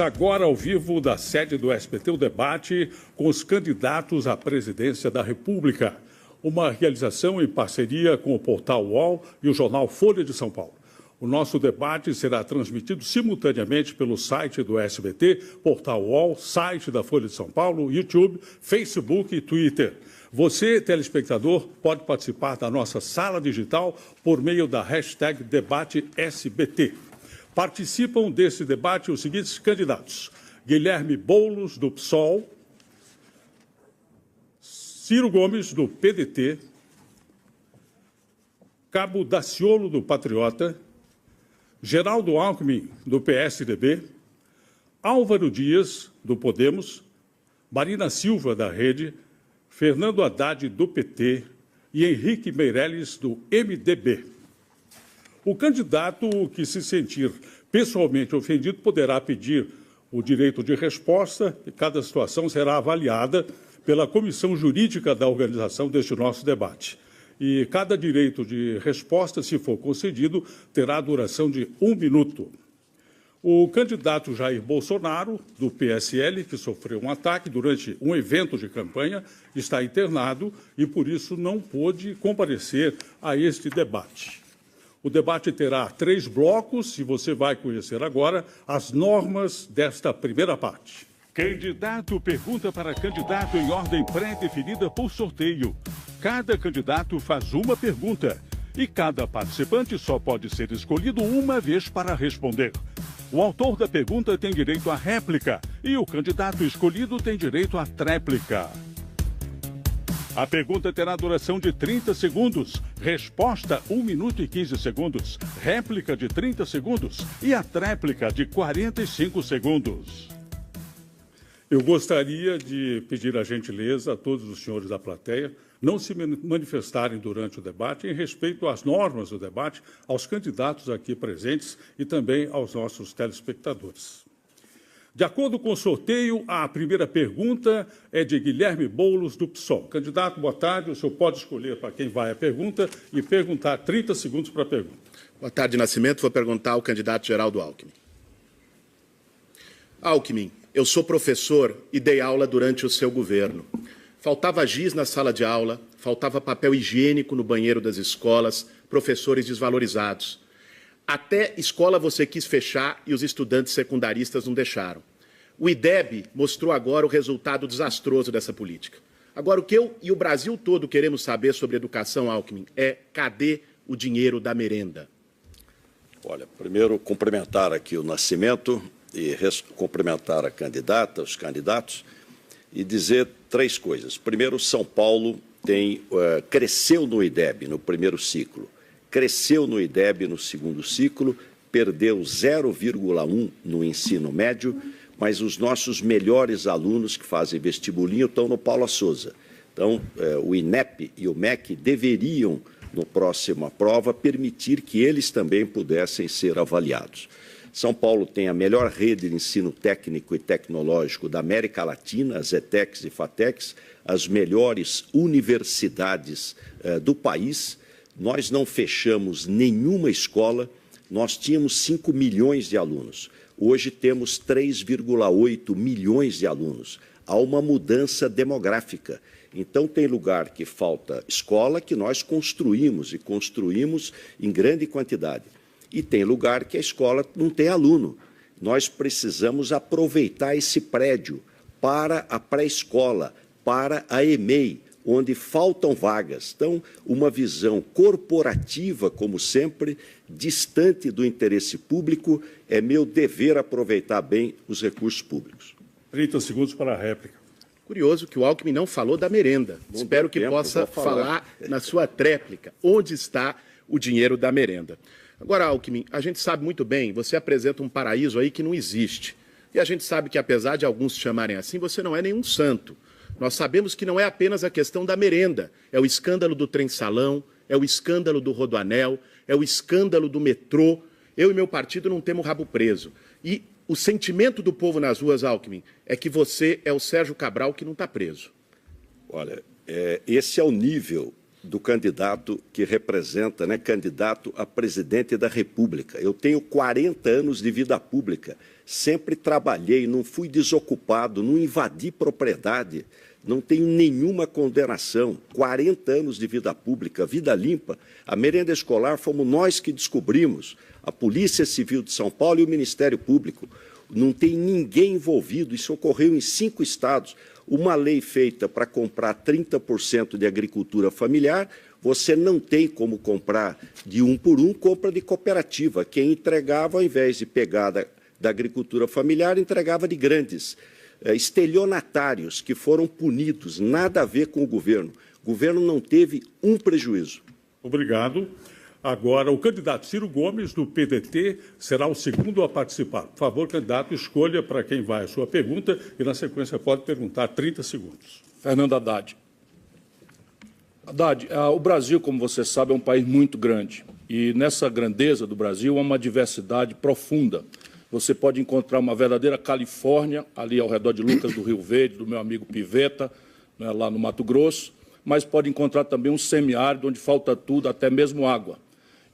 Agora, ao vivo, da sede do SBT, o debate com os candidatos à presidência da República. Uma realização em parceria com o portal UOL e o jornal Folha de São Paulo. O nosso debate será transmitido simultaneamente pelo site do SBT, portal UOL, site da Folha de São Paulo, YouTube, Facebook e Twitter. Você, telespectador, pode participar da nossa sala digital por meio da hashtag DebateSBT. Participam desse debate os seguintes candidatos: Guilherme Boulos, do PSOL, Ciro Gomes, do PDT, Cabo Daciolo, do Patriota, Geraldo Alckmin, do PSDB, Álvaro Dias, do Podemos, Marina Silva, da Rede, Fernando Haddad, do PT e Henrique Meirelles, do MDB. O candidato que se sentir pessoalmente ofendido poderá pedir o direito de resposta e cada situação será avaliada pela comissão jurídica da organização deste nosso debate. E cada direito de resposta, se for concedido, terá duração de 1 minuto. O candidato Jair Bolsonaro, do PSL, que sofreu um ataque durante um evento de campanha, está internado e, por isso, não pôde comparecer a este debate. O debate terá 3 blocos e você vai conhecer agora as normas desta primeira parte. Candidato pergunta para candidato em ordem pré-definida por sorteio. Cada candidato faz uma pergunta e cada participante só pode ser escolhido uma vez para responder. O autor da pergunta tem direito à réplica e o candidato escolhido tem direito à tréplica. A pergunta terá duração de 30 segundos, resposta 1 minuto e 15 segundos, réplica de 30 segundos e a tréplica de 45 segundos. Eu gostaria de pedir a gentileza a todos os senhores da plateia não se manifestarem durante o debate em respeito às normas do debate, aos candidatos aqui presentes e também aos nossos telespectadores. De acordo com o sorteio, a primeira pergunta é de Guilherme Boulos, do PSOL. Candidato, boa tarde. O senhor pode escolher para quem vai a pergunta e perguntar 30 segundos para a pergunta. Boa tarde, Nascimento. Vou perguntar ao candidato Geraldo Alckmin. Alckmin, eu sou professor e dei aula durante o seu governo. Faltava giz na sala de aula, faltava papel higiênico no banheiro das escolas, professores desvalorizados. Até escola você quis fechar e os estudantes secundaristas não deixaram. O IDEB mostrou agora o resultado desastroso dessa política. Agora, o que eu e o Brasil todo queremos saber sobre educação, Alckmin, é cadê o dinheiro da merenda? Olha, primeiro cumprimentar aqui o Nascimento e cumprimentar a candidata, os candidatos, e dizer 3 coisas. Primeiro, São Paulo cresceu no IDEB no primeiro ciclo. Cresceu no IDEB no segundo ciclo, perdeu 0,1 no ensino médio, mas os nossos melhores alunos que fazem vestibulinho estão no Paula Souza. Então, o INEP e o MEC deveriam, no próxima prova, permitir que eles também pudessem ser avaliados. São Paulo tem a melhor rede de ensino técnico e tecnológico da América Latina, as ETECs e FATECs, as melhores universidades do país. Nós não fechamos nenhuma escola, nós tínhamos 5 milhões de alunos. Hoje temos 3,8 milhões de alunos. Há uma mudança demográfica. Então, tem lugar que falta escola que nós construímos, e construímos em grande quantidade. E tem lugar que a escola não tem aluno. Nós precisamos aproveitar esse prédio para a pré-escola, para a EMEI, onde faltam vagas. Então, uma visão corporativa, como sempre, distante do interesse público, é meu dever aproveitar bem os recursos públicos. 30 segundos para a réplica. Curioso que o Alckmin não falou da merenda. Espero que possa falar na sua tréplica. Onde está o dinheiro da merenda? Agora, Alckmin, a gente sabe muito bem, você apresenta um paraíso aí que não existe. E a gente sabe que, apesar de alguns te chamarem assim, você não é nenhum santo. Nós sabemos que não é apenas a questão da merenda, é o escândalo do trem-salão, é o escândalo do rodoanel, é o escândalo do metrô. Eu e meu partido não temos rabo preso. E o sentimento do povo nas ruas, Alckmin, é que você é o Sérgio Cabral que não está preso. Olha, esse é o nível do candidato que representa, né, candidato a presidente da República. Eu tenho 40 anos de vida pública, sempre trabalhei, não fui desocupado, não invadi propriedade, não tenho nenhuma condenação. 40 anos de vida pública, vida limpa. A merenda escolar fomos nós que descobrimos, a Polícia Civil de São Paulo e o Ministério Público. Não tem ninguém envolvido, isso ocorreu em 5 estados. Uma lei feita para comprar 30% de agricultura familiar, você não tem como comprar de 1 por 1, compra de cooperativa. Quem entregava, ao invés de pegar da agricultura familiar, entregava de grandes estelionatários que foram punidos, nada a ver com o governo. O governo não teve um prejuízo. Obrigado. Agora, o candidato Ciro Gomes, do PDT, será o segundo a participar. Por favor, candidato, escolha para quem vai a sua pergunta e, na sequência, pode perguntar 30 segundos. Fernando Haddad. Haddad, o Brasil, como você sabe, é um país muito grande. E nessa grandeza do Brasil há uma diversidade profunda. Você pode encontrar uma verdadeira Califórnia, ali ao redor de Lucas do Rio Verde, do meu amigo Piveta, né, lá no Mato Grosso, mas pode encontrar também um semiárido onde falta tudo, até mesmo água.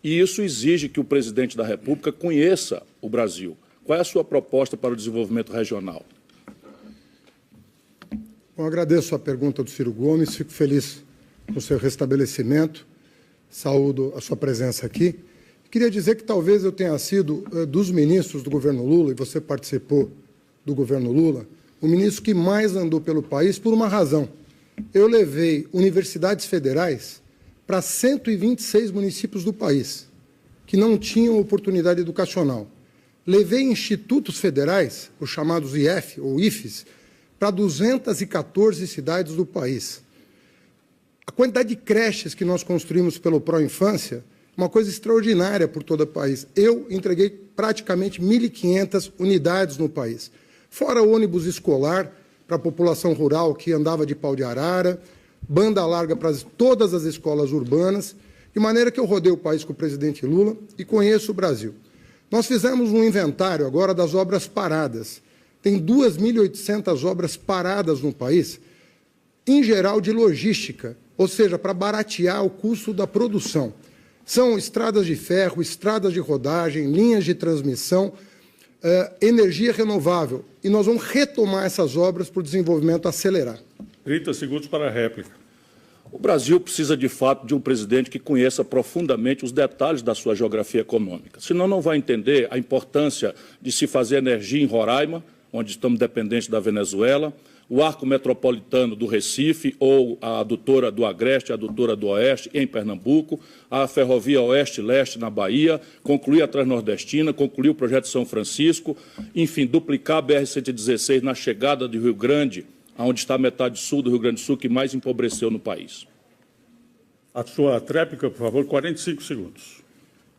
E isso exige que o presidente da República conheça o Brasil. Qual é a sua proposta para o desenvolvimento regional? Bom, agradeço a pergunta do Ciro Gomes, fico feliz com o seu restabelecimento, saúdo a sua presença aqui. Queria dizer que talvez eu tenha sido, dos ministros do governo Lula, e você participou do governo Lula, o ministro que mais andou pelo país por uma razão. Eu levei universidades federais para 126 municípios do país, que não tinham oportunidade educacional. Levei institutos federais, os chamados IF ou IFES, para 214 cidades do país. A quantidade de creches que nós construímos pelo Pró-Infância, uma coisa extraordinária por todo o país. Eu entreguei praticamente 1.500 unidades no país. Fora ônibus escolar para a população rural que andava de pau de arara, banda larga para todas as escolas urbanas, de maneira que eu rodei o país com o presidente Lula e conheço o Brasil. Nós fizemos um inventário agora das obras paradas. Tem 2.800 obras paradas no país, em geral de logística, ou seja, para baratear o custo da produção. São estradas de ferro, estradas de rodagem, linhas de transmissão, energia renovável. E nós vamos retomar essas obras para o desenvolvimento acelerar. 30 segundos para a réplica. O Brasil precisa, de fato, de um presidente que conheça profundamente os detalhes da sua geografia econômica. Senão, não vai entender a importância de se fazer energia em Roraima, onde estamos dependentes da Venezuela, o arco metropolitano do Recife, ou a adutora do Agreste, a adutora do Oeste, em Pernambuco, a ferrovia Oeste-Leste na Bahia, concluir a Transnordestina, concluir o projeto São Francisco, enfim, duplicar a BR-116 na chegada do Rio Grande, onde está a metade sul do Rio Grande do Sul, que mais empobreceu no país. A sua tréplica, por favor, 45 segundos.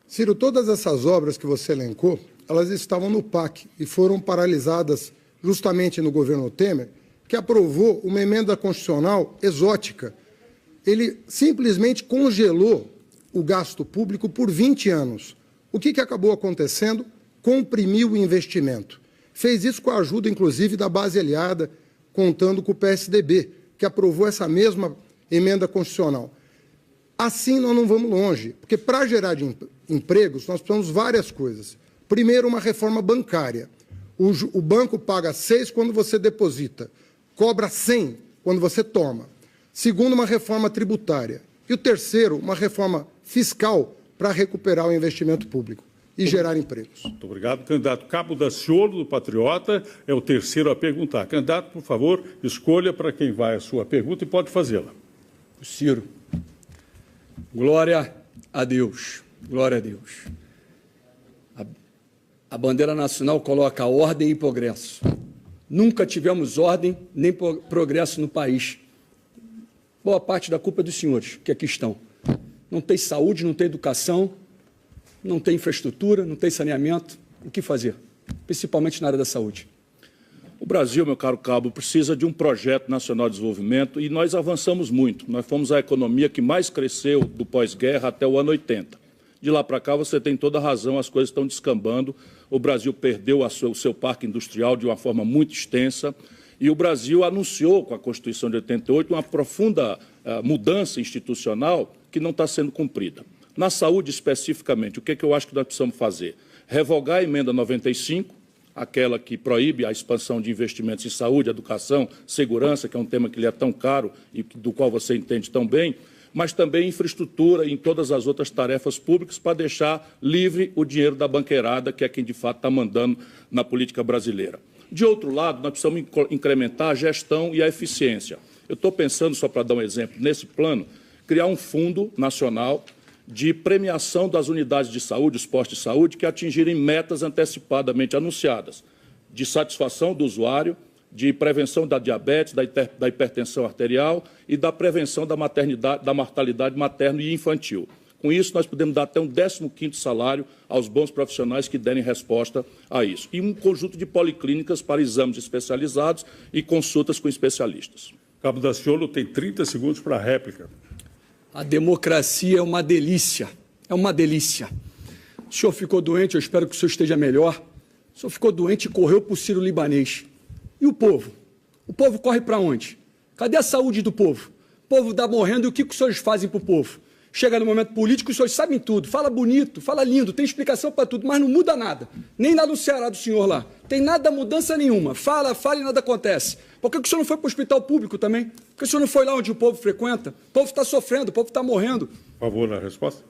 Ciro, todas essas obras que você elencou, elas estavam no PAC e foram paralisadas justamente no governo Temer, que aprovou uma emenda constitucional exótica. Ele simplesmente congelou o gasto público por 20 anos. O que acabou acontecendo? Comprimiu o investimento. Fez isso com a ajuda, inclusive, da base aliada, contando com o PSDB, que aprovou essa mesma emenda constitucional. Assim, nós não vamos longe, porque para gerar empregos, nós precisamos de várias coisas. Primeiro, uma reforma bancária. O banco paga 6 quando você deposita, cobra 100 quando você toma. Segundo, uma reforma tributária. E o terceiro, uma reforma fiscal para recuperar o investimento público e gerar empregos. Muito obrigado. Candidato Cabo Daciolo, do Patriota, é o terceiro a perguntar. Candidato, por favor, escolha para quem vai a sua pergunta e pode fazê-la. Ciro. Glória a Deus. Glória a Deus. A bandeira nacional coloca ordem e progresso. Nunca tivemos ordem nem progresso no país. Boa parte da culpa é dos senhores que aqui estão. Não tem saúde, não tem educação, não tem infraestrutura, não tem saneamento. O que fazer? Principalmente na área da saúde. O Brasil, meu caro Cabo, precisa de um projeto nacional de desenvolvimento e nós avançamos muito. Nós fomos a economia que mais cresceu do pós-guerra até o ano 80. De lá para cá, você tem toda a razão, as coisas estão descambando. O Brasil perdeu o seu parque industrial de uma forma muito extensa e o Brasil anunciou, com a Constituição de 88, uma profunda mudança institucional que não está sendo cumprida. Na saúde, especificamente, o que eu acho que nós precisamos fazer? Revogar a emenda 95, aquela que proíbe a expansão de investimentos em saúde, educação, segurança, que é um tema que lhe é tão caro e do qual você entende tão bem, mas também infraestrutura e em todas as outras tarefas públicas para deixar livre o dinheiro da banqueirada, que é quem de fato está mandando na política brasileira. De outro lado, nós precisamos incrementar a gestão e a eficiência. Eu estou pensando, só para dar um exemplo, nesse plano, criar um fundo nacional de premiação das unidades de saúde, os postos de saúde, que atingirem metas antecipadamente anunciadas, de satisfação do usuário, de prevenção da diabetes, da hipertensão arterial e da prevenção da mortalidade materna e infantil. Com isso, nós podemos dar até um 15º salário aos bons profissionais que derem resposta a isso. E um conjunto de policlínicas para exames especializados e consultas com especialistas. Cabo Daciolo tem 30 segundos para a réplica. A democracia é uma delícia, é uma delícia. O senhor ficou doente, eu espero que o senhor esteja melhor. O senhor ficou doente e correu para o Sírio-Libanês. E o povo? O povo corre para onde? Cadê a saúde do povo? O povo está morrendo e o que os senhores fazem para o povo? Chega no momento político, os senhores sabem tudo, fala bonito, fala lindo, tem explicação para tudo, mas não muda nada. Nem lá no Ceará do senhor lá. Tem nada, mudança nenhuma. Fala e nada acontece. Por que o senhor não foi para o hospital público também? Por que o senhor não foi lá onde o povo frequenta? O povo está sofrendo, o povo está morrendo. Por favor, na resposta.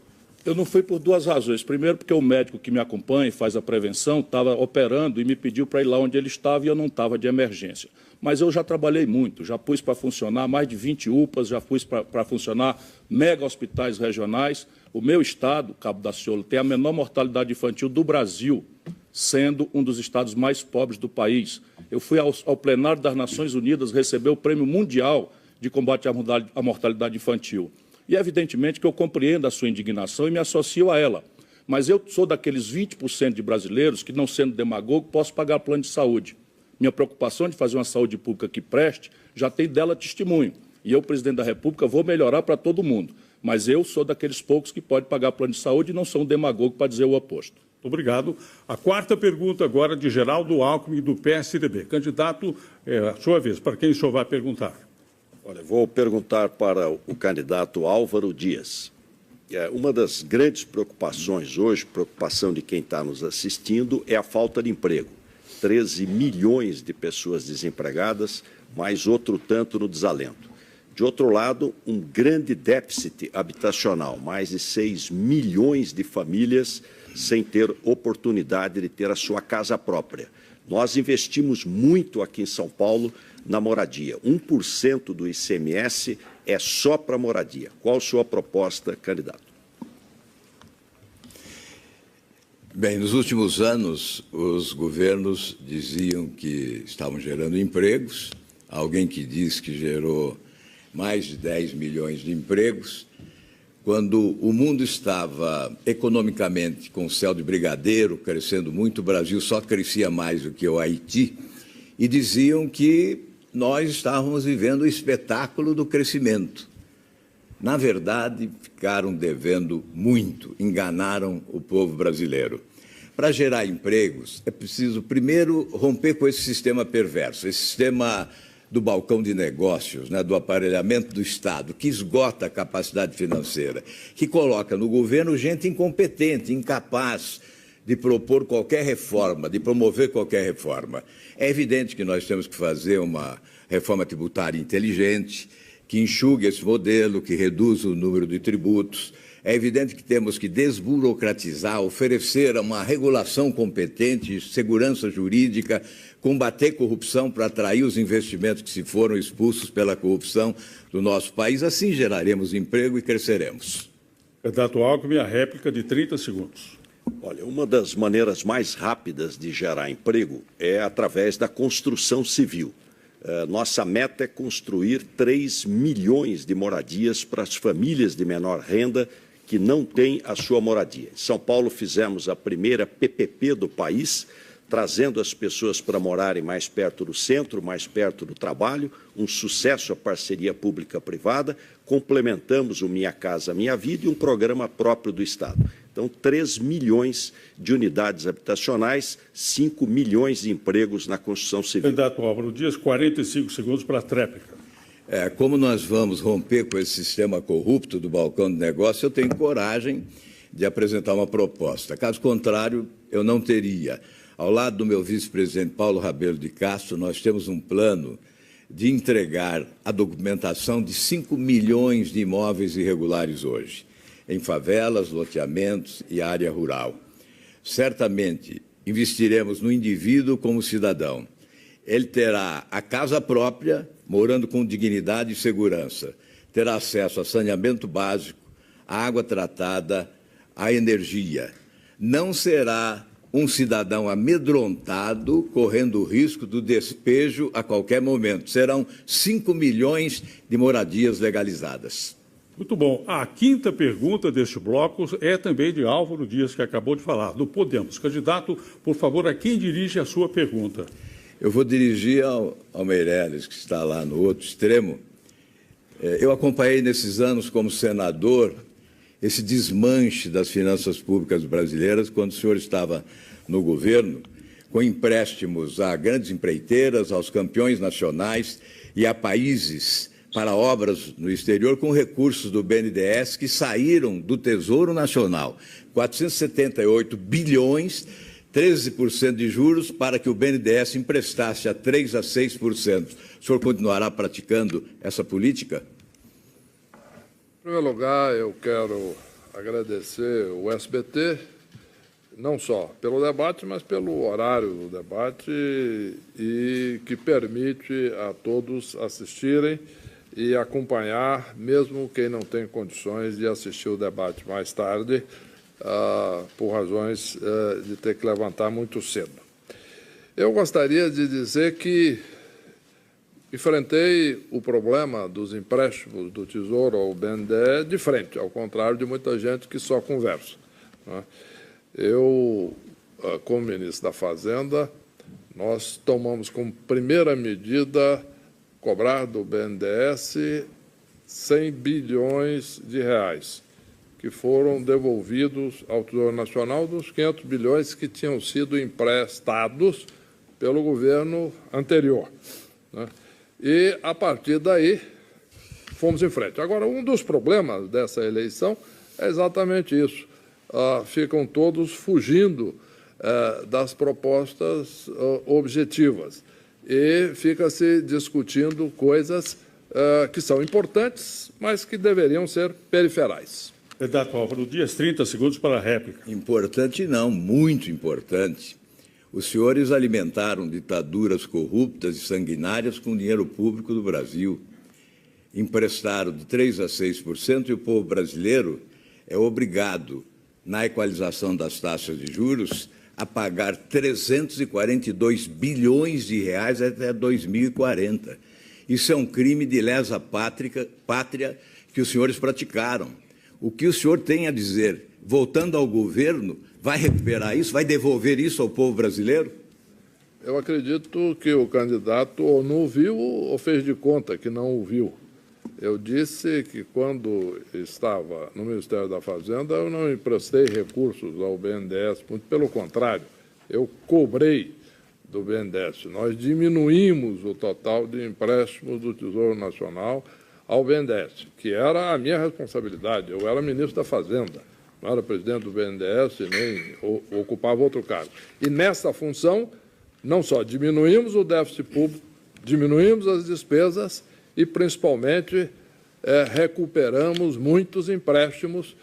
Eu não fui por duas razões. Primeiro, porque o médico que me acompanha e faz a prevenção estava operando e me pediu para ir lá onde ele estava e eu não estava de emergência. Mas eu já trabalhei muito, já pus para funcionar mais de 20 UPAs, já pus para funcionar mega hospitais regionais. O meu estado, Cabo Daciolo, tem a menor mortalidade infantil do Brasil, sendo um dos estados mais pobres do país. Eu fui ao plenário das Nações Unidas receber o Prêmio Mundial de Combate à Mortalidade Infantil. E, evidentemente, que eu compreendo a sua indignação e me associo a ela. Mas eu sou daqueles 20% de brasileiros que, não sendo demagogo, posso pagar plano de saúde. Minha preocupação de fazer uma saúde pública que preste já tem dela testemunho. E eu, presidente da República, vou melhorar para todo mundo. Mas eu sou daqueles poucos que pode pagar plano de saúde e não sou um demagogo para dizer o oposto. Obrigado. A quarta pergunta agora de Geraldo Alckmin, do PSDB. Candidato, a sua vez, para quem o senhor vai perguntar? Olha, vou perguntar para o candidato Álvaro Dias. Uma das grandes preocupações hoje, preocupação de quem está nos assistindo, é a falta de emprego. 13 milhões de pessoas desempregadas, mais outro tanto no desalento. De outro lado, um grande déficit habitacional, mais de 6 milhões de famílias sem ter oportunidade de ter a sua casa própria. Nós investimos muito aqui em São Paulo na moradia. 1% do ICMS é só para moradia. Qual a sua proposta, candidato? Bem, nos últimos anos, os governos diziam que estavam gerando empregos. Alguém que diz que gerou mais de 10 milhões de empregos. Quando o mundo estava economicamente com o céu de brigadeiro, crescendo muito, o Brasil só crescia mais do que o Haiti, e diziam que nós estávamos vivendo o espetáculo do crescimento. Na verdade, ficaram devendo muito, enganaram o povo brasileiro. Para gerar empregos, é preciso, primeiro, romper com esse sistema perverso, esse sistema do balcão de negócios, né, do aparelhamento do Estado, que esgota a capacidade financeira, que coloca no governo gente incompetente, incapaz de propor qualquer reforma, de promover qualquer reforma. É evidente que nós temos que fazer uma reforma tributária inteligente, que enxugue esse modelo, que reduza o número de tributos. É evidente que temos que desburocratizar, oferecer uma regulação competente, segurança jurídica, combater corrupção para atrair os investimentos que se foram expulsos pela corrupção do nosso país. Assim geraremos emprego e cresceremos. Candidato Alckmin, a réplica de 30 segundos. Olha, uma das maneiras mais rápidas de gerar emprego é através da construção civil. Nossa meta é construir 3 milhões de moradias para as famílias de menor renda que não têm a sua moradia. Em São Paulo fizemos a primeira PPP do país, trazendo as pessoas para morarem mais perto do centro, mais perto do trabalho, um sucesso a parceria pública-privada, complementamos o Minha Casa Minha Vida e um programa próprio do Estado. Então, 3 milhões de unidades habitacionais, 5 milhões de empregos na construção civil. Candidato Álvaro Dias, 45 segundos para a tréplica. como nós vamos romper com esse sistema corrupto do balcão de negócio, eu tenho coragem de apresentar uma proposta. Caso contrário, eu não teria. Ao lado do meu vice-presidente Paulo Rabelo de Castro, nós temos um plano de entregar a documentação de 5 milhões de imóveis irregulares hoje, em favelas, loteamentos e área rural. Certamente, investiremos no indivíduo como cidadão. Ele terá a casa própria, morando com dignidade e segurança. Terá acesso a saneamento básico, à água tratada, à energia. Não será um cidadão amedrontado, correndo o risco do despejo a qualquer momento. Serão 5 milhões de moradias legalizadas. Muito bom. A quinta pergunta deste bloco é também de Álvaro Dias, que acabou de falar, do Podemos. Candidato, por favor, a quem dirige a sua pergunta? Eu vou dirigir ao Meirelles, que está lá no outro extremo. Eu acompanhei nesses anos como senador esse desmanche das finanças públicas brasileiras quando o senhor estava no governo, com empréstimos a grandes empreiteiras, aos campeões nacionais e a países para obras no exterior com recursos do BNDES que saíram do Tesouro Nacional. 478 bilhões, 13% de juros para que o BNDES emprestasse a 3% a 6%. O senhor continuará praticando essa política? Em primeiro lugar, eu quero agradecer o SBT, não só pelo debate, mas pelo horário do debate e que permite a todos assistirem e acompanhar, mesmo quem não tem condições de assistir o debate mais tarde, por razões de ter que levantar muito cedo. Eu gostaria de dizer que enfrentei o problema dos empréstimos do Tesouro ao BNDES de frente, ao contrário de muita gente que só conversa. Eu, como ministro da Fazenda, nós tomamos como primeira medida cobrar do BNDES 100 bilhões de reais, que foram devolvidos ao Tesouro Nacional dos 500 bilhões que tinham sido emprestados pelo governo anterior. E, a partir daí, fomos em frente. Agora, um dos problemas dessa eleição é exatamente isso. Ficam todos fugindo das propostas objetivas e fica-se discutindo coisas que são importantes, mas que deveriam ser periferais. Candidato Álvaro Dias, 30 segundos para a réplica. Importante não, muito importante. Os senhores alimentaram ditaduras corruptas e sanguinárias com dinheiro público do Brasil. Emprestaram de 3% a 6% e o povo brasileiro é obrigado, na equalização das taxas de juros, a pagar 342 bilhões de reais até 2040. Isso é um crime de lesa pátria que os senhores praticaram. O que o senhor tem a dizer, voltando ao governo, vai recuperar isso, vai devolver isso ao povo brasileiro? Eu acredito que o candidato ou não ouviu ou fez de conta que não ouviu. Eu disse que, quando estava no Ministério da Fazenda, eu não emprestei recursos ao BNDES, muito pelo contrário, eu cobrei do BNDES. Nós diminuímos o total de empréstimos do Tesouro Nacional ao BNDES, que era a minha responsabilidade. Eu era ministro da Fazenda, não era presidente do BNDES e nem ocupava outro cargo. E, nessa função, não só diminuímos o déficit público, diminuímos as despesas e, principalmente, recuperamos muitos empréstimos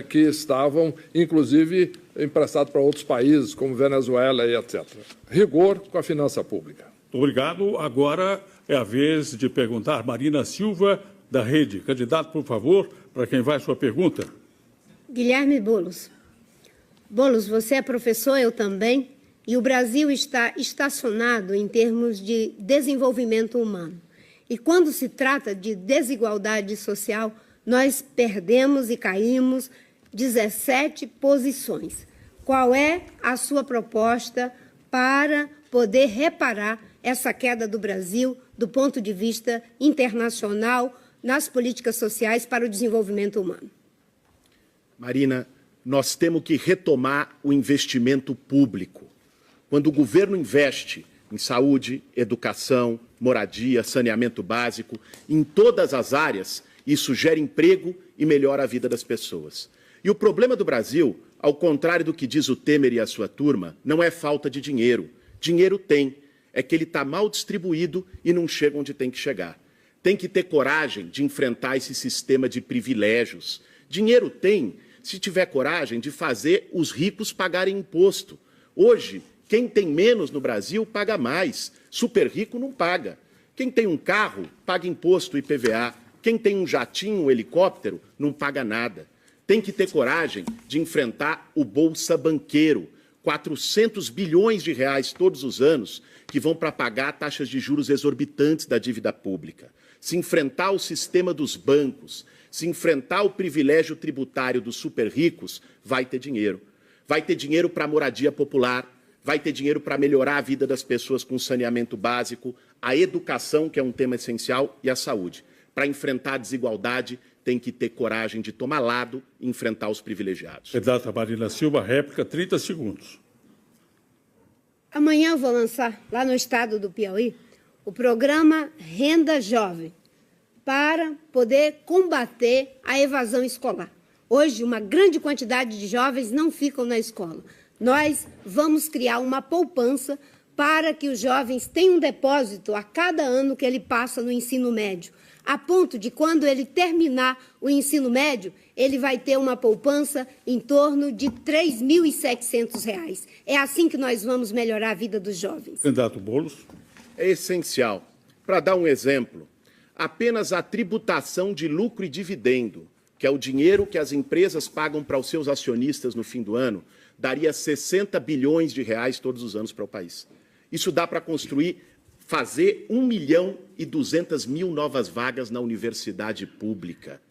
que estavam, inclusive, emprestados para outros países, como Venezuela e etc. Rigor com a finança pública. Muito obrigado. Agora é a vez de perguntar Marina Silva, da Rede. Candidato, por favor, para quem vai a sua pergunta. Guilherme Boulos. Boulos, você é professor, eu também, e o Brasil está estacionado em termos de desenvolvimento humano. E quando se trata de desigualdade social, nós perdemos e caímos 17 posições. Qual é a sua proposta para poder reparar essa queda do Brasil do ponto de vista internacional nas políticas sociais para o desenvolvimento humano? Marina, nós temos que retomar o investimento público. Quando o governo investe em saúde, educação, moradia, saneamento básico. Em todas as áreas, isso gera emprego e melhora a vida das pessoas. E o problema do Brasil, ao contrário do que diz o Temer e a sua turma, não é falta de dinheiro. Dinheiro tem, é que ele está mal distribuído e não chega onde tem que chegar. Tem que ter coragem de enfrentar esse sistema de privilégios. Dinheiro tem, se tiver coragem de fazer os ricos pagarem imposto. Hoje, quem tem menos no Brasil paga mais. Super rico não paga. Quem tem um carro paga imposto e IPVA. Quem tem um jatinho, um helicóptero, não paga nada. Tem que ter coragem de enfrentar o Bolsa Banqueiro. 400 bilhões de reais todos os anos que vão para pagar taxas de juros exorbitantes da dívida pública. Se enfrentar o sistema dos bancos, se enfrentar o privilégio tributário dos super ricos, vai ter dinheiro. Vai ter dinheiro para moradia popular, vai ter dinheiro para melhorar a vida das pessoas com saneamento básico, a educação, que é um tema essencial, e a saúde. Para enfrentar a desigualdade, tem que ter coragem de tomar lado e enfrentar os privilegiados. Candidata Marina Silva, réplica, 30 segundos. Amanhã eu vou lançar, lá no estado do Piauí, o programa Renda Jovem, para poder combater a evasão escolar. Hoje, uma grande quantidade de jovens não ficam na escola. Nós vamos criar uma poupança para que os jovens tenham um depósito a cada ano que ele passa no ensino médio, a ponto de, quando ele terminar o ensino médio, ele vai ter uma poupança em torno de R$ 3.700. É assim que nós vamos melhorar a vida dos jovens. Candidato Boulos. É essencial. Para dar um exemplo, apenas a tributação de lucro e dividendo, que é o dinheiro que as empresas pagam para os seus acionistas no fim do ano, daria 60 bilhões de reais todos os anos para o país. Isso dá para fazer 1.200.000 novas vagas na universidade pública.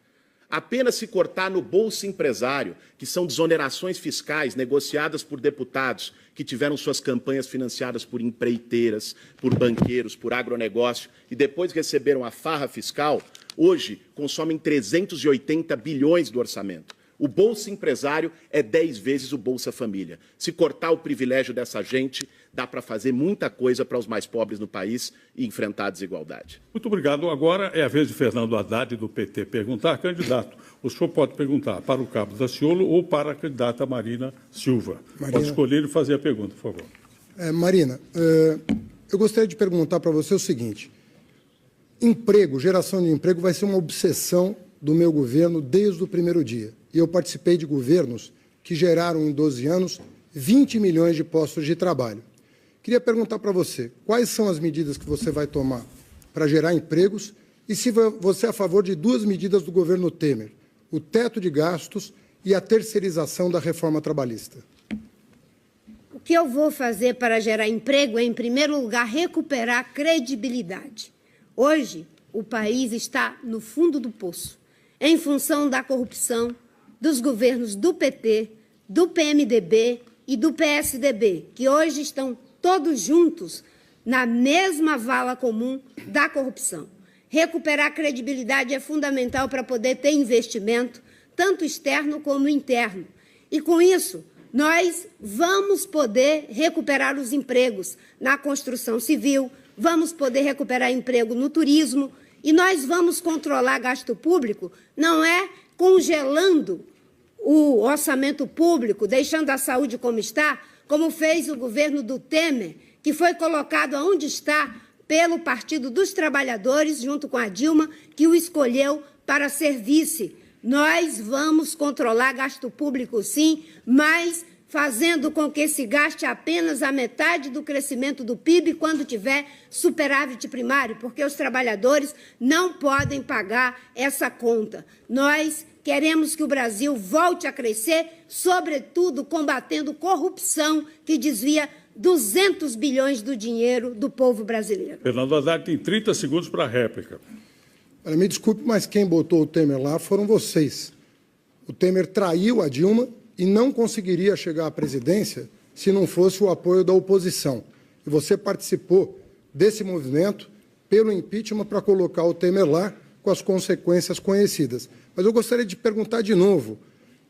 Apenas se cortar no Bolsa Empresário, que são desonerações fiscais negociadas por deputados que tiveram suas campanhas financiadas por empreiteiras, por banqueiros, por agronegócio e depois receberam a farra fiscal, hoje consomem 380 bilhões do orçamento. O Bolsa Empresário é 10 vezes o Bolsa Família. Se cortar o privilégio dessa gente, dá para fazer muita coisa para os mais pobres no país e enfrentar a desigualdade. Muito obrigado. Agora é a vez de Fernando Haddad, do PT, perguntar. Candidato, o senhor pode perguntar para o Cabo Daciolo ou para a candidata Marina Silva. Pode escolher e fazer a pergunta, por favor. Marina, eu gostaria de perguntar para você o seguinte. Emprego, geração de emprego vai ser uma obsessão do meu governo desde o primeiro dia. E eu participei de governos que geraram em 12 anos 20 milhões de postos de trabalho. Queria perguntar para você, quais são as medidas que você vai tomar para gerar empregos e se você é a favor de duas medidas do governo Temer, o teto de gastos e a terceirização da reforma trabalhista. O que eu vou fazer para gerar emprego é, em primeiro lugar, recuperar a credibilidade. Hoje, o país está no fundo do poço, em função da corrupção, dos governos do PT, do PMDB e do PSDB, que hoje estão todos juntos na mesma vala comum da corrupção. Recuperar a credibilidade é fundamental para poder ter investimento, tanto externo como interno. E, com isso, nós vamos poder recuperar os empregos na construção civil, vamos poder recuperar emprego no turismo e nós vamos controlar gasto público, não é congelando o orçamento público, deixando a saúde como está, como fez o governo do Temer, que foi colocado onde está pelo Partido dos Trabalhadores, junto com a Dilma, que o escolheu para ser vice. Nós vamos controlar gasto público, sim, mas fazendo com que se gaste apenas a metade do crescimento do PIB quando tiver superávit primário, porque os trabalhadores não podem pagar essa conta. Nós queremos que o Brasil volte a crescer, sobretudo combatendo corrupção que desvia 200 bilhões do dinheiro do povo brasileiro. Fernando Haddad tem 30 segundos para a réplica. Olha, me desculpe, mas quem botou o Temer lá foram vocês. O Temer traiu a Dilma e não conseguiria chegar à presidência se não fosse o apoio da oposição. E você participou desse movimento pelo impeachment para colocar o Temer lá, com as consequências conhecidas. Mas eu gostaria de perguntar de novo,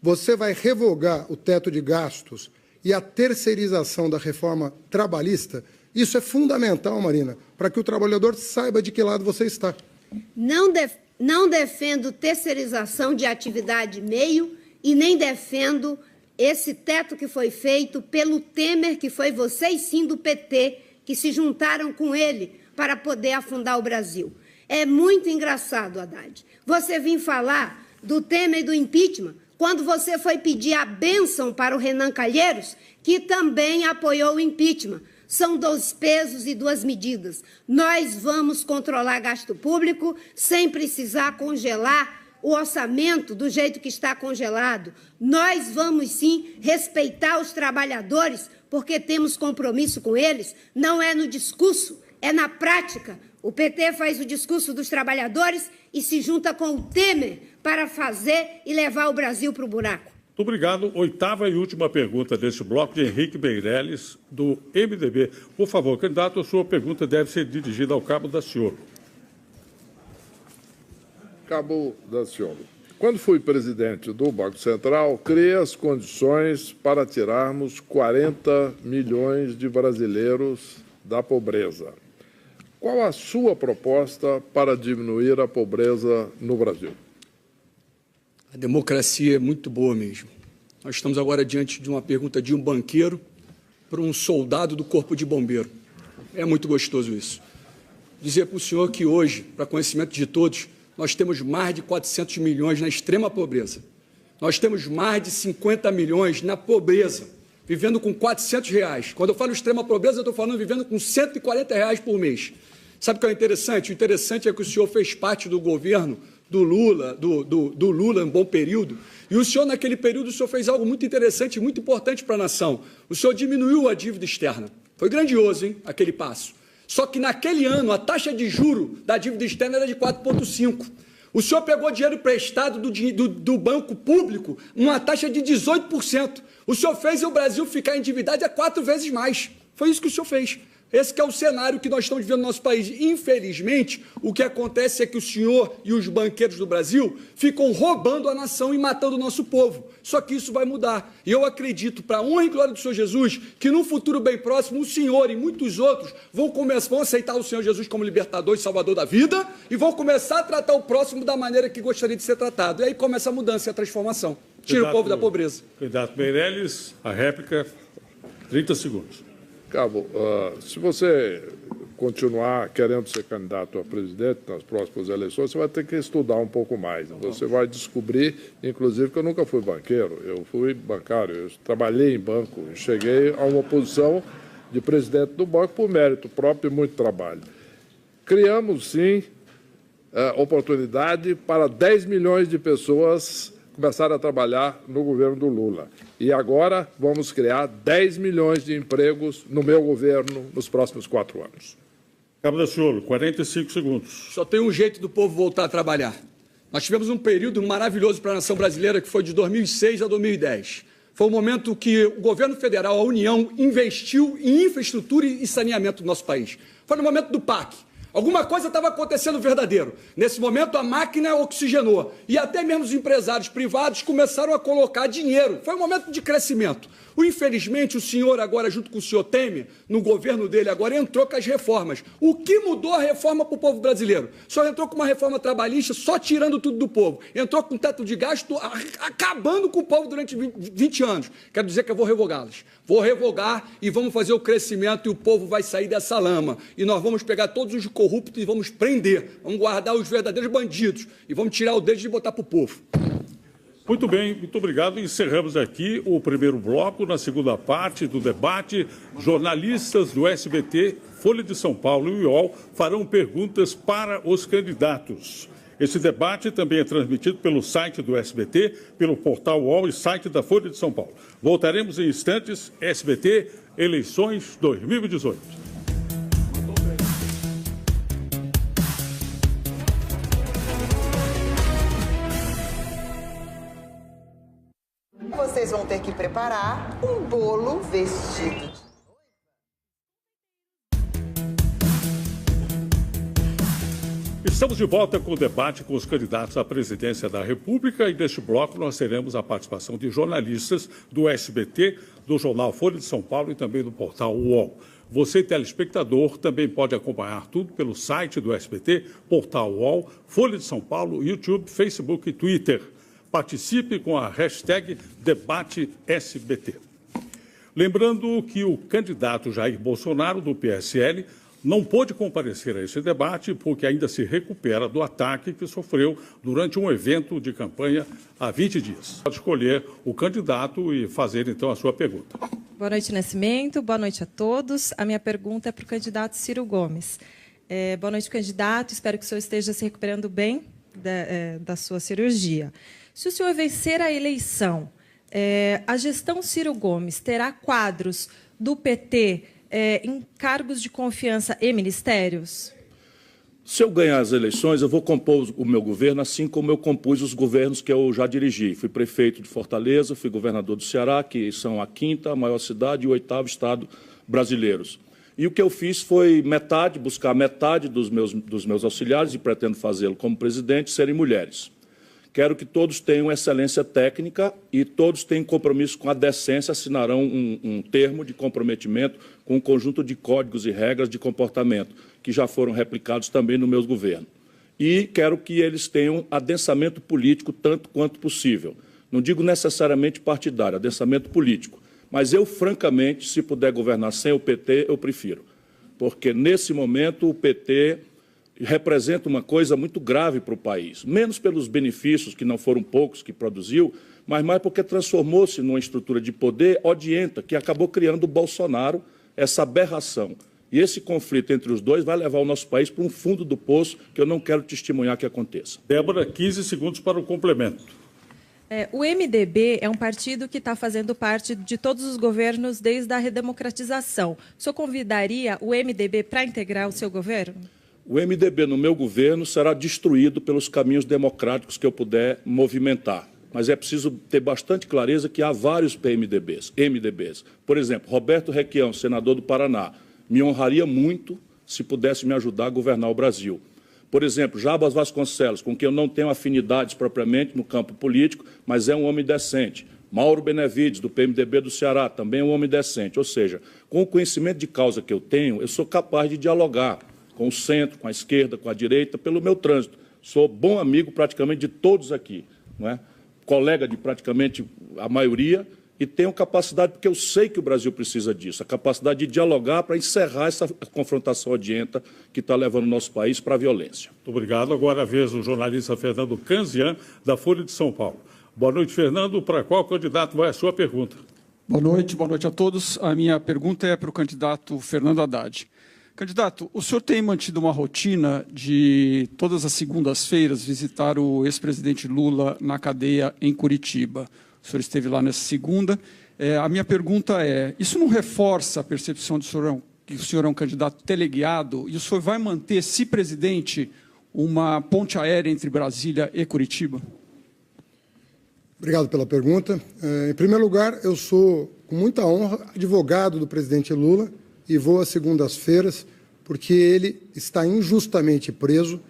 você vai revogar o teto de gastos e a terceirização da reforma trabalhista? Isso é fundamental, Marina, para que o trabalhador saiba de que lado você está. Não defendo terceirização de atividade meio e nem defendo esse teto que foi feito pelo Temer, que foi vocês sim do PT, que se juntaram com ele para poder afundar o Brasil. É muito engraçado, Haddad. Você vir falar do Temer e do impeachment, quando você foi pedir a bênção para o Renan Calheiros, que também apoiou o impeachment. São 2 pesos e 2 medidas. Nós vamos controlar gasto público sem precisar congelar o orçamento do jeito que está congelado. Nós vamos, sim, respeitar os trabalhadores, porque temos compromisso com eles. Não é no discurso, é na prática. O PT faz o discurso dos trabalhadores e se junta com o Temer para fazer e levar o Brasil para o buraco. Muito obrigado. 8ª e última pergunta deste bloco, de Henrique Meirelles, do MDB. Por favor, candidato, a sua pergunta deve ser dirigida ao Cabo Daciolo. Cabo Daciolo. Quando fui presidente do Banco Central, criei as condições para tirarmos 40 milhões de brasileiros da pobreza. Qual a sua proposta para diminuir a pobreza no Brasil? A democracia é muito boa mesmo. Nós estamos agora diante de uma pergunta de um banqueiro para um soldado do Corpo de Bombeiro. É muito gostoso isso. Dizer para o senhor que hoje, para conhecimento de todos, nós temos mais de 400 milhões na extrema pobreza. Nós temos mais de 50 milhões na pobreza, vivendo com R$400. Quando eu falo extrema pobreza, eu estou falando vivendo com R$140 por mês. Sabe o que é interessante? O interessante é que o senhor fez parte do governo do Lula, do Lula em bom período, e o senhor, naquele período, o senhor fez algo muito interessante e muito importante para a nação. O senhor diminuiu a dívida externa. Foi grandioso, hein, aquele passo. Só que naquele ano, a taxa de juro da dívida externa era de 4,5%. O senhor pegou dinheiro emprestado do banco público, uma taxa de 18%. O senhor fez o Brasil ficar endividado a 4 vezes mais. Foi isso que o senhor fez. Esse que é o cenário que nós estamos vivendo no nosso país. Infelizmente, o que acontece é que o senhor e os banqueiros do Brasil ficam roubando a nação e matando o nosso povo. Só que isso vai mudar. E eu acredito, para a honra e glória do Senhor Jesus, que num futuro bem próximo, o senhor e muitos outros vão aceitar o Senhor Jesus como libertador e salvador da vida e vão começar a tratar o próximo da maneira que gostaria de ser tratado. E aí começa a mudança e a transformação. Tira o povo da pobreza. Candidato Meirelles, a réplica, 30 segundos. Cabo, se você continuar querendo ser candidato a presidente nas próximas eleições, você vai ter que estudar um pouco mais. Você vai descobrir, inclusive, que eu nunca fui banqueiro, eu fui bancário, eu trabalhei em banco, cheguei a uma posição de presidente do banco por mérito próprio e muito trabalho. Criamos, sim, oportunidade para 10 milhões de pessoas começaram a trabalhar no governo do Lula. E agora vamos criar 10 milhões de empregos no meu governo nos próximos 4 anos. Cabo Daciolo, 45 segundos. Só tem um jeito do povo voltar a trabalhar. Nós tivemos um período maravilhoso para a nação brasileira que foi de 2006 a 2010. Foi o momento que o governo federal, a União, investiu em infraestrutura e saneamento do nosso país. Foi no momento do PAC. Alguma coisa estava acontecendo verdadeiro. Nesse momento, a máquina oxigenou. E até mesmo os empresários privados começaram a colocar dinheiro. Foi um momento de crescimento. Infelizmente, o senhor agora, junto com o senhor Temer, no governo dele agora, entrou com as reformas. O que mudou a reforma para o povo brasileiro? O senhor entrou com uma reforma trabalhista só tirando tudo do povo. Entrou com teto de gasto acabando com o povo durante 20 anos. Quero dizer que eu vou revogá-las. Vou revogar e vamos fazer o crescimento e o povo vai sair dessa lama. E nós vamos pegar todos os corruptos e vamos prender. Vamos guardar os verdadeiros bandidos e vamos tirar o deles e botar para o povo. Muito bem, muito obrigado. Encerramos aqui o primeiro bloco. Na segunda parte do debate, jornalistas do SBT, Folha de São Paulo e UOL farão perguntas para os candidatos. Esse debate também é transmitido pelo site do SBT, pelo portal UOL e site da Folha de São Paulo. Voltaremos em instantes. SBT, eleições 2018. Vocês vão ter que preparar um bolo vestido de... Estamos de volta com o debate com os candidatos à presidência da República e neste bloco nós teremos a participação de jornalistas do SBT, do jornal Folha de São Paulo e também do portal UOL. Você, telespectador, também pode acompanhar tudo pelo site do SBT, Portal UOL, Folha de São Paulo, YouTube, Facebook e Twitter. Participe com a hashtag DebateSBT. Lembrando que o candidato Jair Bolsonaro, do PSL, não pôde comparecer a esse debate porque ainda se recupera do ataque que sofreu durante um evento de campanha há 20 dias. Pode escolher o candidato e fazer, então, a sua pergunta. Boa noite, Nascimento. Boa noite a todos. A minha pergunta é para o candidato Ciro Gomes. Boa noite, candidato. Espero que o senhor esteja se recuperando bem da sua cirurgia. Se o senhor vencer a eleição, a gestão Ciro Gomes terá quadros do PT em cargos de confiança e ministérios? Se eu ganhar as eleições, eu vou compor o meu governo assim como eu compus os governos que eu já dirigi. Fui prefeito de Fortaleza, fui governador do Ceará, que são a 5ª maior cidade e o 8º estado brasileiros. E o que eu fiz foi buscar metade dos meus auxiliares, e pretendo fazê-lo como presidente, serem mulheres. Quero que todos tenham excelência técnica e todos tenham compromisso com a decência, assinarão um termo de comprometimento com um conjunto de códigos e regras de comportamento, que já foram replicados também no meu governo. E quero que eles tenham adensamento político tanto quanto possível. Não digo necessariamente partidário, adensamento político. Mas eu, francamente, se puder governar sem o PT, eu prefiro. Porque, nesse momento, o PT representa uma coisa muito grave para o país, menos pelos benefícios, que não foram poucos que produziu, mas mais porque transformou-se numa estrutura de poder odienta, que acabou criando o Bolsonaro, essa aberração. E esse conflito entre os dois vai levar o nosso país para um fundo do poço que eu não quero testemunhar que aconteça. Débora, 15 segundos para o complemento. O MDB é um partido que está fazendo parte de todos os governos desde a redemocratização. O senhor convidaria o MDB para integrar o seu governo? O MDB no meu governo será destruído pelos caminhos democráticos que eu puder movimentar. Mas é preciso ter bastante clareza que há vários MDBs. Por exemplo, Roberto Requião, senador do Paraná, me honraria muito se pudesse me ajudar a governar o Brasil. Por exemplo, Jarbas Vasconcelos, com quem eu não tenho afinidades propriamente no campo político, mas é um homem decente. Mauro Benevides, do PMDB do Ceará, também é um homem decente. Ou seja, com o conhecimento de causa que eu tenho, eu sou capaz de dialogar com o centro, com a esquerda, com a direita, pelo meu trânsito. Sou bom amigo praticamente de todos aqui, não é? Colega de praticamente a maioria, e tenho capacidade, porque eu sei que o Brasil precisa disso, a capacidade de dialogar para encerrar essa confrontação odienta que está levando o nosso país para a violência. Muito obrigado. Agora a vez o jornalista Fernando Canzian, da Folha de São Paulo. Boa noite, Fernando. Para qual candidato vai a sua pergunta? Boa noite a todos. A minha pergunta é para o candidato Fernando Haddad. Candidato, o senhor tem mantido uma rotina de, todas as segundas-feiras, visitar o ex-presidente Lula na cadeia em Curitiba. O senhor esteve lá nessa segunda. A minha pergunta é, isso não reforça a percepção de que o senhor é um candidato teleguiado? E o senhor vai manter, se presidente, uma ponte aérea entre Brasília e Curitiba? Obrigado pela pergunta. Em primeiro lugar, eu sou, com muita honra, advogado do presidente Lula, e vou às segundas-feiras, porque ele está injustamente preso.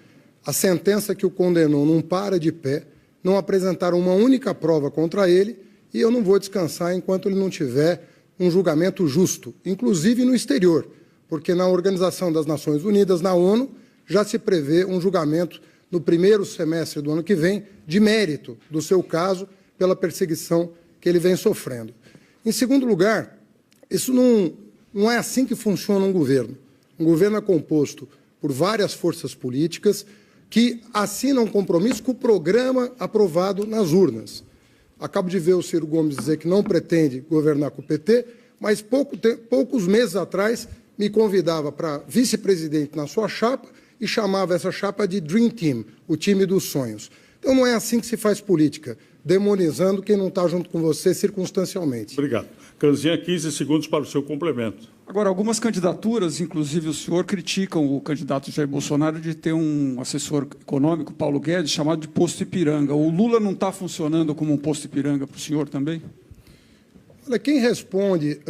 A sentença que o condenou não para de pé, não apresentaram uma única prova contra ele, e eu não vou descansar enquanto ele não tiver um julgamento justo, inclusive no exterior, porque na Organização das Nações Unidas, na ONU, já se prevê um julgamento no primeiro semestre do ano que vem, de mérito do seu caso, pela perseguição que ele vem sofrendo. Em segundo lugar, isso não é assim que funciona um governo. Um governo é composto por várias forças políticas que assinam um compromisso com o programa aprovado nas urnas. Acabo de ver o Ciro Gomes dizer que não pretende governar com o PT, mas poucos meses atrás me convidava para vice-presidente na sua chapa e chamava essa chapa de Dream Team, o time dos sonhos. Então não é assim que se faz política, demonizando quem não está junto com você circunstancialmente. Obrigado. Canzian, 15 segundos para o seu complemento. Agora, algumas candidaturas, inclusive o senhor, criticam o candidato Jair Bolsonaro de ter um assessor econômico, Paulo Guedes, chamado de posto Ipiranga. O Lula não está funcionando como um posto Ipiranga para o senhor também? Olha, quem responde...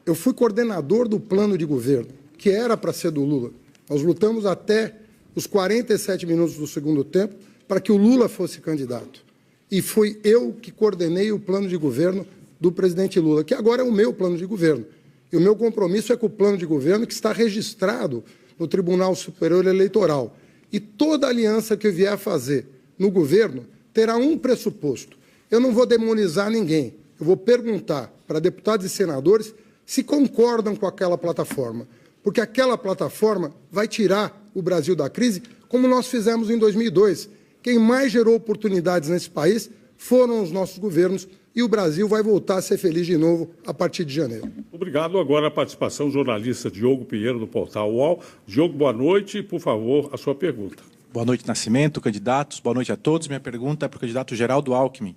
eu fui coordenador do plano de governo, que era para ser do Lula. Nós lutamos até os 47 minutos do segundo tempo para que o Lula fosse candidato. E fui eu que coordenei o plano de governo do presidente Lula, que agora é o meu plano de governo. E o meu compromisso é com o plano de governo que está registrado no Tribunal Superior Eleitoral. E toda aliança que eu vier a fazer no governo terá um pressuposto. Eu não vou demonizar ninguém. Eu vou perguntar para deputados e senadores se concordam com aquela plataforma. Porque aquela plataforma vai tirar o Brasil da crise, como nós fizemos em 2002. Quem mais gerou oportunidades nesse país foram os nossos governos, e o Brasil vai voltar a ser feliz de novo a partir de janeiro. Obrigado. Agora a participação do jornalista Diogo Pinheiro, do portal UOL. Diogo, boa noite. Por favor, a sua pergunta. Boa noite, Nascimento, candidatos. Boa noite a todos. Minha pergunta é para o candidato Geraldo Alckmin.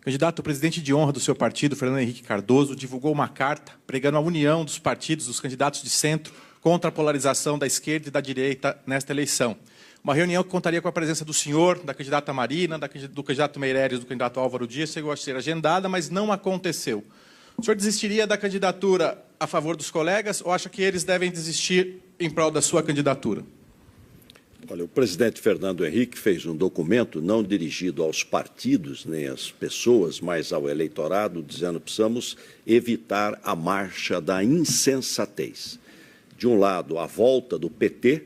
Candidato, o presidente de honra do seu partido, Fernando Henrique Cardoso, divulgou uma carta pregando a união dos partidos, dos candidatos de centro, contra a polarização da esquerda e da direita nesta eleição. Uma reunião que contaria com a presença do senhor, da candidata Marina, do candidato Meireles, do candidato Álvaro Dias, chegou a ser agendada, mas não aconteceu. O senhor desistiria da candidatura a favor dos colegas ou acha que eles devem desistir em prol da sua candidatura? Olha, o presidente Fernando Henrique fez um documento não dirigido aos partidos nem às pessoas, mas ao eleitorado, dizendo que precisamos evitar a marcha da insensatez. De um lado, a volta do PT,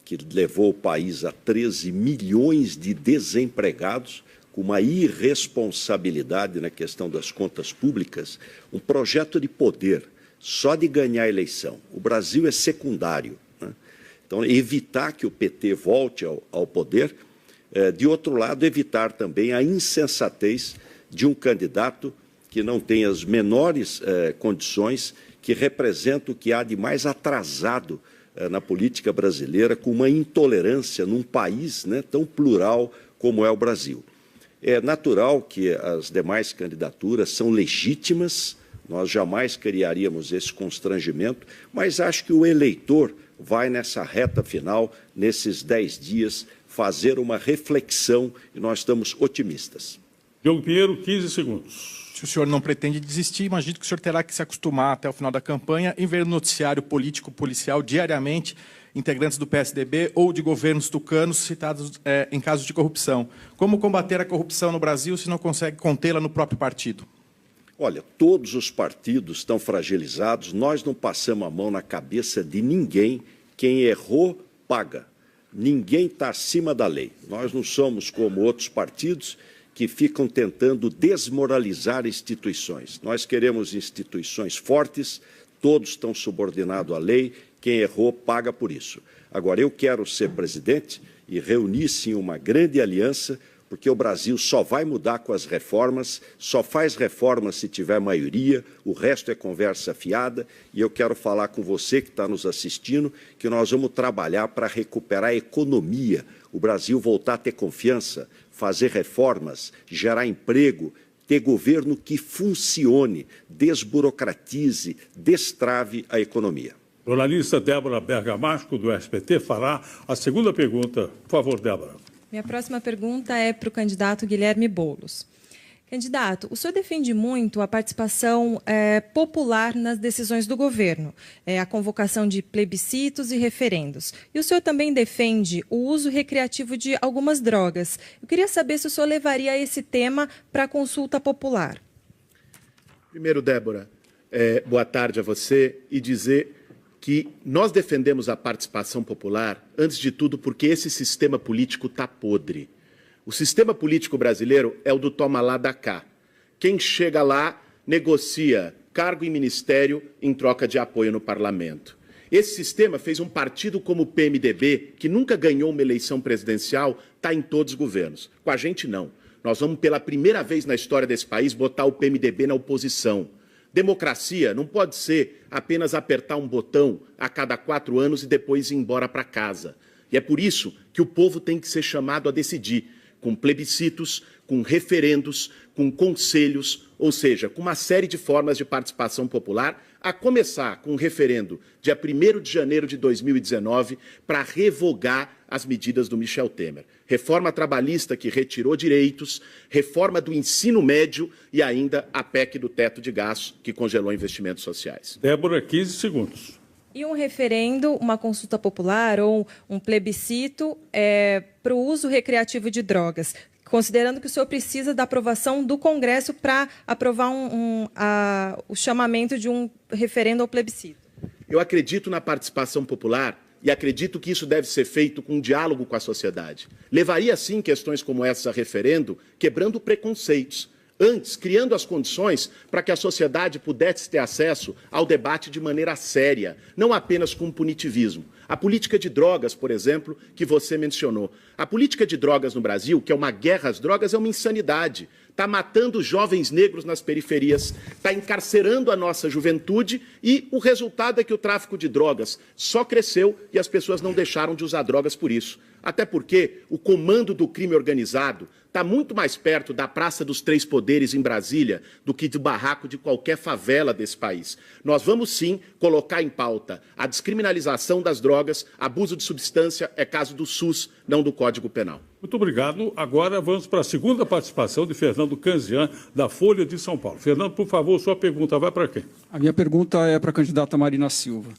que levou o país a 13 milhões de desempregados, com uma irresponsabilidade na questão das contas públicas, um projeto de poder, só de ganhar a eleição. O Brasil é secundário, né? Então, evitar que o PT volte ao poder. De outro lado, evitar também a insensatez de um candidato que não tem as menores condições, que representa o que há de mais atrasado na política brasileira, com uma intolerância num país, né, tão plural como é o Brasil. É natural que as demais candidaturas são legítimas, nós jamais criaríamos esse constrangimento, mas acho que o eleitor vai nessa reta final, nesses 10 dias, fazer uma reflexão e nós estamos otimistas. Diogo Pinheiro, 15 segundos. Se o senhor não pretende desistir, imagino que o senhor terá que se acostumar até o final da campanha em ver no noticiário político-policial diariamente integrantes do PSDB ou de governos tucanos citados em casos de corrupção. Como combater a corrupção no Brasil se não consegue contê-la no próprio partido? Olha, todos os partidos estão fragilizados, nós não passamos a mão na cabeça de ninguém, quem errou, paga. Ninguém está acima da lei. Nós não somos como outros partidos que ficam tentando desmoralizar instituições. Nós queremos instituições fortes, todos estão subordinados à lei, quem errou paga por isso. Agora, eu quero ser presidente e reunir-se em uma grande aliança, porque o Brasil só vai mudar com as reformas, só faz reformas se tiver maioria, o resto é conversa fiada, e eu quero falar com você que está nos assistindo, que nós vamos trabalhar para recuperar a economia, o Brasil voltar a ter confiança, fazer reformas, gerar emprego, ter governo que funcione, desburocratize, destrave a economia. Jornalista Débora Bergamasco, do SBT, fará a segunda pergunta. Por favor, Débora. Minha próxima pergunta é para o candidato Guilherme Boulos. Candidato, o senhor defende muito a participação popular nas decisões do governo, a convocação de plebiscitos e referendos. E o senhor também defende o uso recreativo de algumas drogas. Eu queria saber se o senhor levaria esse tema para a consulta popular. Primeiro, Débora, boa tarde a você e dizer que nós defendemos a participação popular, antes de tudo, porque esse sistema político está podre. O sistema político brasileiro é o do toma lá, dá cá. Quem chega lá negocia cargo e ministério em troca de apoio no parlamento. Esse sistema fez um partido como o PMDB, que nunca ganhou uma eleição presidencial, está em todos os governos. Com a gente, não. Nós vamos, pela primeira vez na história desse país, botar o PMDB na oposição. Democracia não pode ser apenas apertar um botão a cada 4 anos e depois ir embora para casa. E é por isso que o povo tem que ser chamado a decidir, com plebiscitos, com referendos, com conselhos, ou seja, com uma série de formas de participação popular, a começar com um referendo dia 1º de janeiro de 2019 para revogar as medidas do Michel Temer. Reforma trabalhista que retirou direitos, reforma do ensino médio e ainda a PEC do teto de gastos que congelou investimentos sociais. Débora, 15 segundos. E um referendo, uma consulta popular ou um plebiscito para o uso recreativo de drogas. considerando que o senhor precisa da aprovação do Congresso para aprovar o chamamento de um referendo ou plebiscito. Eu acredito na participação popular e acredito que isso deve ser feito com um diálogo com a sociedade. Levaria, sim, questões como essa a referendo, quebrando preconceitos. Antes, criando as condições para que a sociedade pudesse ter acesso ao debate de maneira séria, não apenas com punitivismo. A política de drogas, por exemplo, que você mencionou. A política de drogas no Brasil, que é uma guerra às drogas, é uma insanidade. Está matando jovens negros nas periferias, está encarcerando a nossa juventude e o resultado é que o tráfico de drogas só cresceu e as pessoas não deixaram de usar drogas por isso. Até porque o comando do crime organizado está muito mais perto da Praça dos Três Poderes em Brasília do que do barraco de qualquer favela desse país. Nós vamos, sim, colocar em pauta a descriminalização das drogas, abuso de substância é caso do SUS, não do Código Penal. Muito obrigado. Agora vamos para a segunda participação de Fernando Canzian, da Folha de São Paulo. Fernando, por favor, sua pergunta vai para quem? A minha pergunta é para a candidata Marina Silva.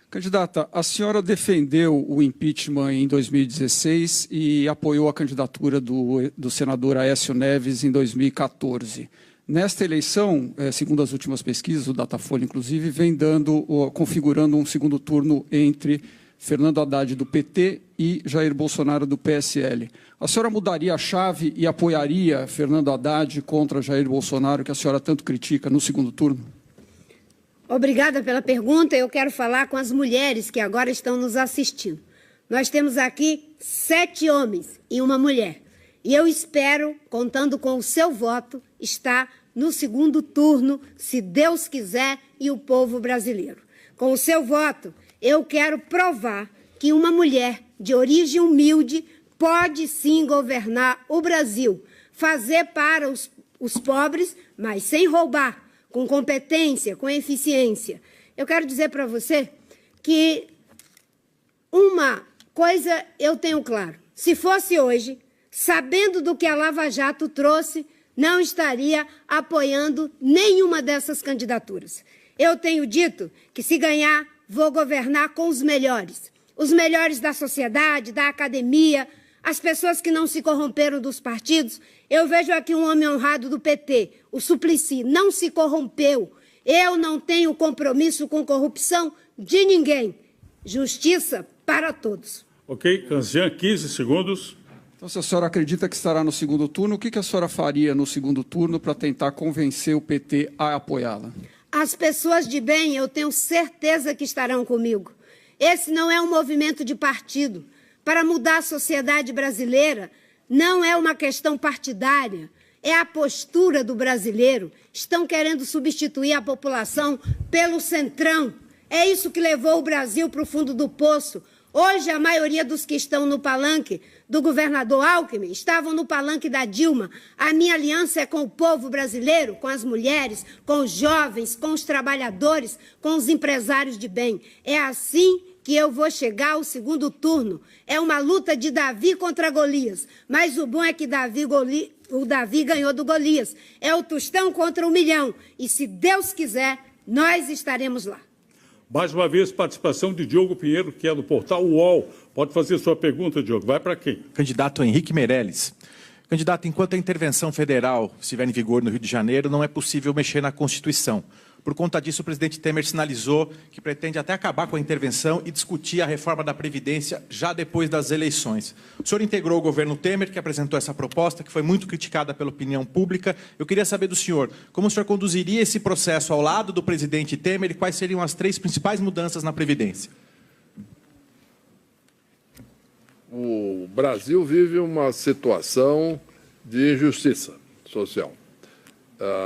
Candidata, a senhora defendeu o impeachment em 2016 e apoiou a candidatura do senador Aécio Neves em 2014. Nesta eleição, segundo as últimas pesquisas, o Datafolha, inclusive, vem configurando um segundo turno entre Fernando Haddad, do PT, e Jair Bolsonaro, do PSL. A senhora mudaria a chave e apoiaria Fernando Haddad contra Jair Bolsonaro, que a senhora tanto critica, no segundo turno? Obrigada pela pergunta. Eu quero falar com as mulheres que agora estão nos assistindo. Nós temos aqui 7 homens e uma mulher. E eu espero, contando com o seu voto, estar no segundo turno, se Deus quiser, e o povo brasileiro. Com o seu voto, eu quero provar que uma mulher de origem humilde pode sim governar o Brasil, fazer para os pobres, mas sem roubar, com competência, com eficiência. Eu quero dizer para você que uma coisa eu tenho claro. Se fosse hoje, sabendo do que a Lava Jato trouxe, não estaria apoiando nenhuma dessas candidaturas. Eu tenho dito que, se ganhar, vou governar com os melhores da sociedade, da academia, as pessoas que não se corromperam dos partidos. Eu vejo aqui um homem honrado do PT, o Suplicy, não se corrompeu. Eu não tenho compromisso com corrupção de ninguém. Justiça para todos. Ok, Canzian, 15 segundos. Então, se a senhora acredita que estará no segundo turno, o que a senhora faria no segundo turno para tentar convencer o PT a apoiá-la? As pessoas de bem, eu tenho certeza que estarão comigo. Esse não é um movimento de partido. Para mudar a sociedade brasileira, não é uma questão partidária, é a postura do brasileiro. Estão querendo substituir a população pelo centrão. É isso que levou o Brasil para o fundo do poço. Hoje, a maioria dos que estão no palanque do governador Alckmin estavam no palanque da Dilma. A minha aliança é com o povo brasileiro, com as mulheres, com os jovens, com os trabalhadores, com os empresários de bem. É assim que eu vou chegar ao segundo turno. É uma luta de Davi contra Golias. Mas o bom é que o Davi ganhou do Golias. É o tostão contra o milhão. E, se Deus quiser, nós estaremos lá. Mais uma vez, participação de Diogo Pinheiro, que é do portal UOL. Pode fazer sua pergunta, Diogo. Vai para quem? Candidato Henrique Meirelles. Candidato, enquanto a intervenção federal estiver em vigor no Rio de Janeiro, não é possível mexer na Constituição. Por conta disso, o presidente Temer sinalizou que pretende até acabar com a intervenção e discutir a reforma da Previdência já depois das eleições. O senhor integrou o governo Temer, que apresentou essa proposta, que foi muito criticada pela opinião pública. Eu queria saber do senhor, como o senhor conduziria esse processo ao lado do presidente Temer e quais seriam as 3 principais mudanças na Previdência? O Brasil vive uma situação de injustiça social.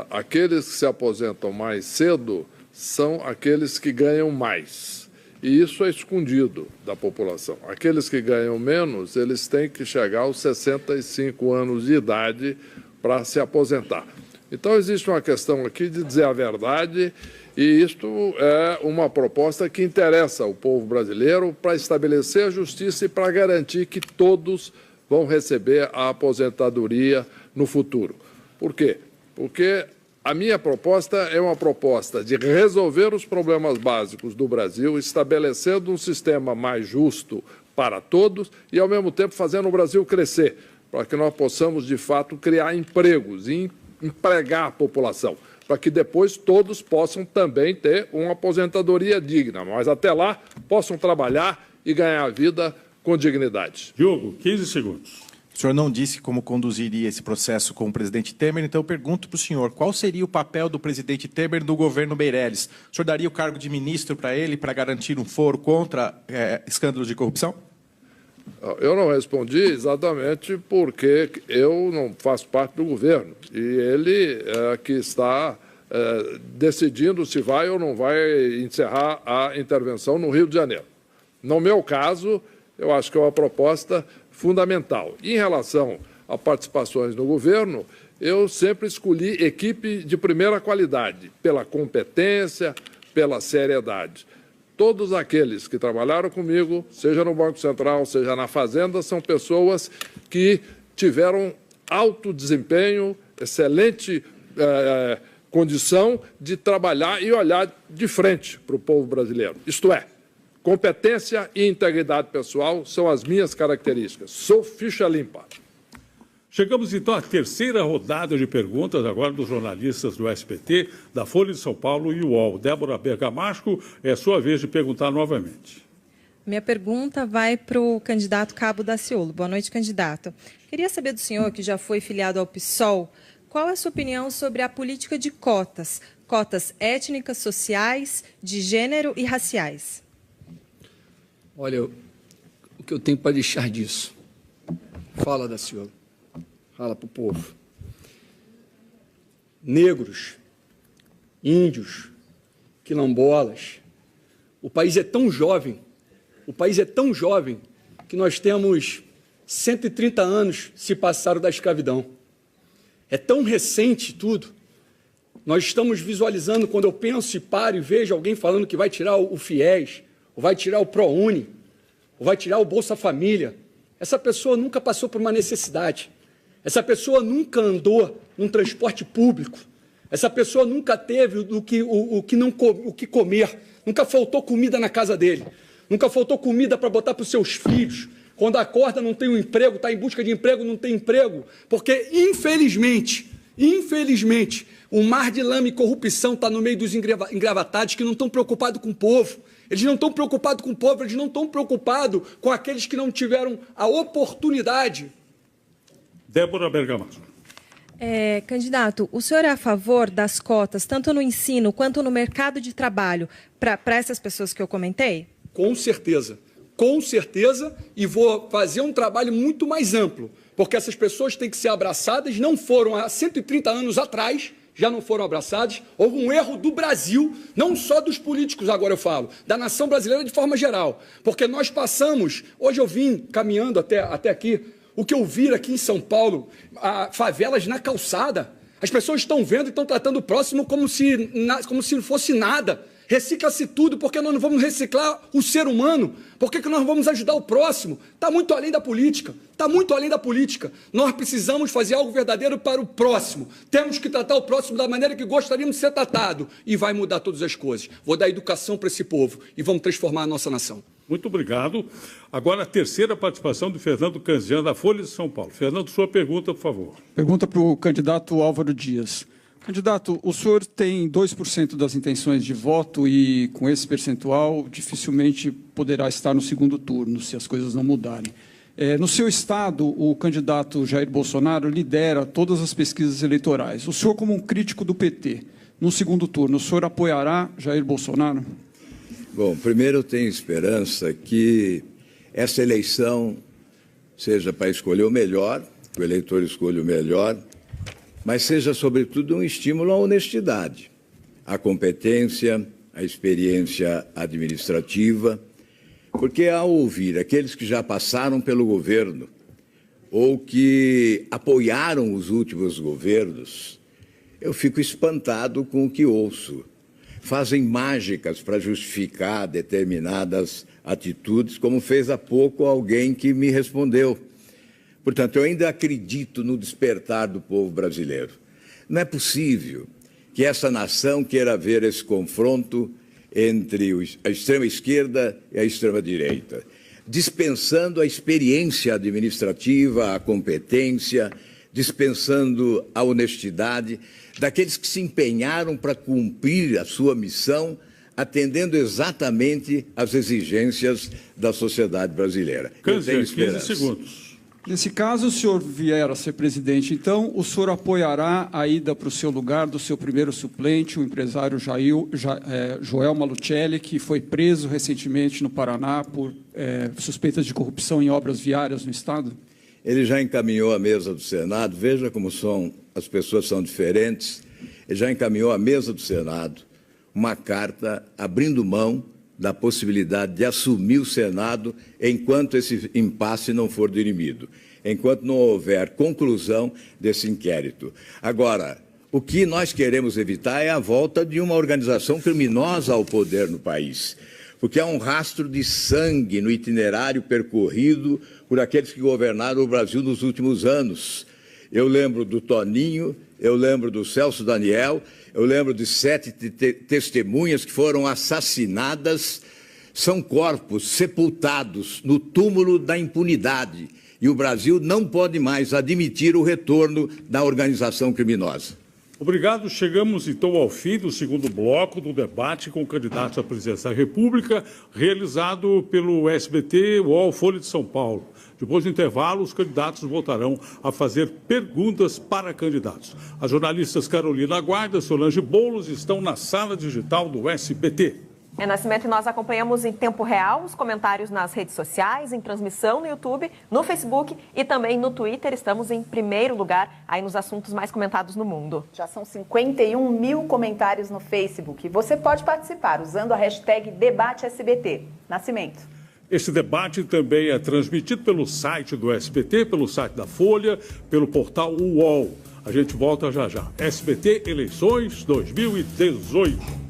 Aqueles que se aposentam mais cedo são aqueles que ganham mais. E isso é escondido da população. Aqueles que ganham menos, eles têm que chegar aos 65 anos de idade para se aposentar. Então, existe uma questão aqui de dizer a verdade, e isto é uma proposta que interessa ao povo brasileiro para estabelecer a justiça e para garantir que todos vão receber a aposentadoria no futuro. Por quê? Porque a minha proposta é uma proposta de resolver os problemas básicos do Brasil, estabelecendo um sistema mais justo para todos e, ao mesmo tempo, fazendo o Brasil crescer, para que nós possamos, de fato, criar empregos e empregar a população, para que depois todos possam também ter uma aposentadoria digna, mas até lá possam trabalhar e ganhar a vida com dignidade. Diogo, 15 segundos. O senhor não disse como conduziria esse processo com o presidente Temer, então eu pergunto para o senhor, qual seria o papel do presidente Temer no governo Meirelles? O senhor daria o cargo de ministro para ele, para garantir um foro contra escândalos de corrupção? Eu não respondi exatamente porque eu não faço parte do governo e ele que está decidindo se vai ou não vai encerrar a intervenção no Rio de Janeiro. No meu caso, eu acho que é uma proposta fundamental. Em relação a participações no governo, eu sempre escolhi equipe de primeira qualidade, pela competência, pela seriedade. Todos aqueles que trabalharam comigo, seja no Banco Central, seja na Fazenda, são pessoas que tiveram alto desempenho, excelente condição de trabalhar e olhar de frente para o povo brasileiro. Isto é, competência e integridade pessoal são as minhas características. Sou ficha limpa. Chegamos, então, à terceira rodada de perguntas, agora dos jornalistas do SBT, da Folha de São Paulo e UOL. Débora Bergamasco, é sua vez de perguntar novamente. Minha pergunta vai para o candidato Cabo Daciolo. Boa noite, candidato. Queria saber do senhor, que já foi filiado ao PSOL, qual é a sua opinião sobre a política de cotas? Cotas étnicas, sociais, de gênero e raciais. Olha, o que eu tenho para deixar disso? Fala, Daciolo. Fala para o povo. Negros, índios, quilombolas. O país é tão jovem, que nós temos 130 anos se passaram da escravidão. É tão recente tudo. Nós estamos visualizando, quando eu penso e paro e vejo alguém falando que vai tirar o FIES, ou vai tirar o ProUni, ou vai tirar o Bolsa Família. Essa pessoa nunca passou por uma necessidade. Essa pessoa nunca andou num transporte público. Essa pessoa nunca teve o que comer. Nunca faltou comida na casa dele. Nunca faltou comida para botar para os seus filhos. Quando acorda, não tem um emprego, está em busca de emprego, não tem emprego. Porque, infelizmente, o mar de lama e corrupção está no meio dos engravatados que não estão preocupados com o povo. Eles não estão preocupados com o povo, eles não estão preocupados com aqueles que não tiveram a oportunidade. Débora Bergamasco. Candidato, o senhor é a favor das cotas, tanto no ensino quanto no mercado de trabalho, para essas pessoas que eu comentei? Com certeza, e vou fazer um trabalho muito mais amplo, porque essas pessoas têm que ser abraçadas, não foram há 130 anos atrás, já não foram abraçados. Houve um erro do Brasil, não só dos políticos, agora eu falo, da nação brasileira de forma geral, porque nós passamos, hoje eu vim caminhando até aqui, o que eu vi aqui em São Paulo, favelas na calçada, as pessoas estão vendo e estão tratando o próximo como se não fosse nada. Recicla-se tudo, porque nós não vamos reciclar o ser humano? Por que nós vamos ajudar o próximo? Está muito além da política, Nós precisamos fazer algo verdadeiro para o próximo. Temos que tratar o próximo da maneira que gostaríamos de ser tratado. E vai mudar todas as coisas. Vou dar educação para esse povo e vamos transformar a nossa nação. Muito obrigado. Agora a terceira participação do Fernando Canzian, da Folha de São Paulo. Fernando, sua pergunta, por favor. Pergunta para o candidato Álvaro Dias. Candidato, o senhor tem 2% das intenções de voto e, com esse percentual, dificilmente poderá estar no segundo turno, se as coisas não mudarem. No seu estado, o candidato Jair Bolsonaro lidera todas as pesquisas eleitorais. O senhor, como um crítico do PT, no segundo turno, o senhor apoiará Jair Bolsonaro? Bom, primeiro eu tenho esperança que essa eleição seja para escolher o melhor, que o eleitor escolha o melhor, mas seja, sobretudo, um estímulo à honestidade, à competência, à experiência administrativa, porque ao ouvir aqueles que já passaram pelo governo ou que apoiaram os últimos governos, eu fico espantado com o que ouço. Fazem mágicas para justificar determinadas atitudes, como fez há pouco alguém que me respondeu. Portanto, eu ainda acredito no despertar do povo brasileiro. Não é possível que essa nação queira ver esse confronto entre a extrema-esquerda e a extrema-direita. dispensando a experiência administrativa, a competência, dispensando a honestidade daqueles que se empenharam para cumprir a sua missão, atendendo exatamente às exigências da sociedade brasileira. Canziani, 15 segundos. Nesse caso, o senhor vier a ser presidente, então, o senhor apoiará a ida para o seu lugar do seu primeiro suplente, o empresário Joel Malucelli, que foi preso recentemente no Paraná por suspeitas de corrupção em obras viárias no Estado? Ele já encaminhou à mesa do Senado, veja como as pessoas são diferentes, ele já encaminhou à mesa do Senado uma carta abrindo mão da possibilidade de assumir o Senado enquanto esse impasse não for dirimido, enquanto não houver conclusão desse inquérito. Agora, o que nós queremos evitar é a volta de uma organização criminosa ao poder no país, porque há um rastro de sangue no itinerário percorrido por aqueles que governaram o Brasil nos últimos anos. Eu lembro do Toninho, eu lembro do Celso Daniel, eu lembro de 7 testemunhas que foram assassinadas, são corpos sepultados no túmulo da impunidade. E o Brasil não pode mais admitir o retorno da organização criminosa. Obrigado. Chegamos, então, ao fim do segundo bloco do debate com candidatos à presidência da República, realizado pelo SBT, UOL, Folha de São Paulo. Depois do intervalo, os candidatos voltarão a fazer perguntas para candidatos. As jornalistas Carolina Guarda e Solange Boulos estão na sala digital do SBT. Nascimento, e nós acompanhamos em tempo real os comentários nas redes sociais, em transmissão no YouTube, no Facebook e também no Twitter. Estamos em primeiro lugar aí nos assuntos mais comentados no mundo. Já são 51 mil comentários no Facebook. Você pode participar usando a hashtag DebateSBT. Nascimento. Esse debate também é transmitido pelo site do SBT, pelo site da Folha, pelo portal UOL. A gente volta já já. SBT Eleições 2018.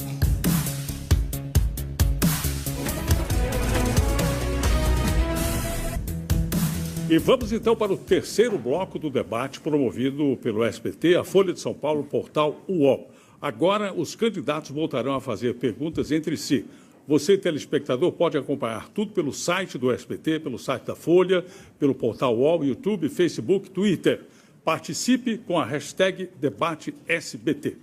E vamos então para o terceiro bloco do debate promovido pelo SBT, a Folha de São Paulo, portal UOL. Agora os candidatos voltarão a fazer perguntas entre si. Você, telespectador, pode acompanhar tudo pelo site do SBT, pelo site da Folha, pelo portal UOL, YouTube, Facebook, Twitter. Participe com a hashtag DebateSBT.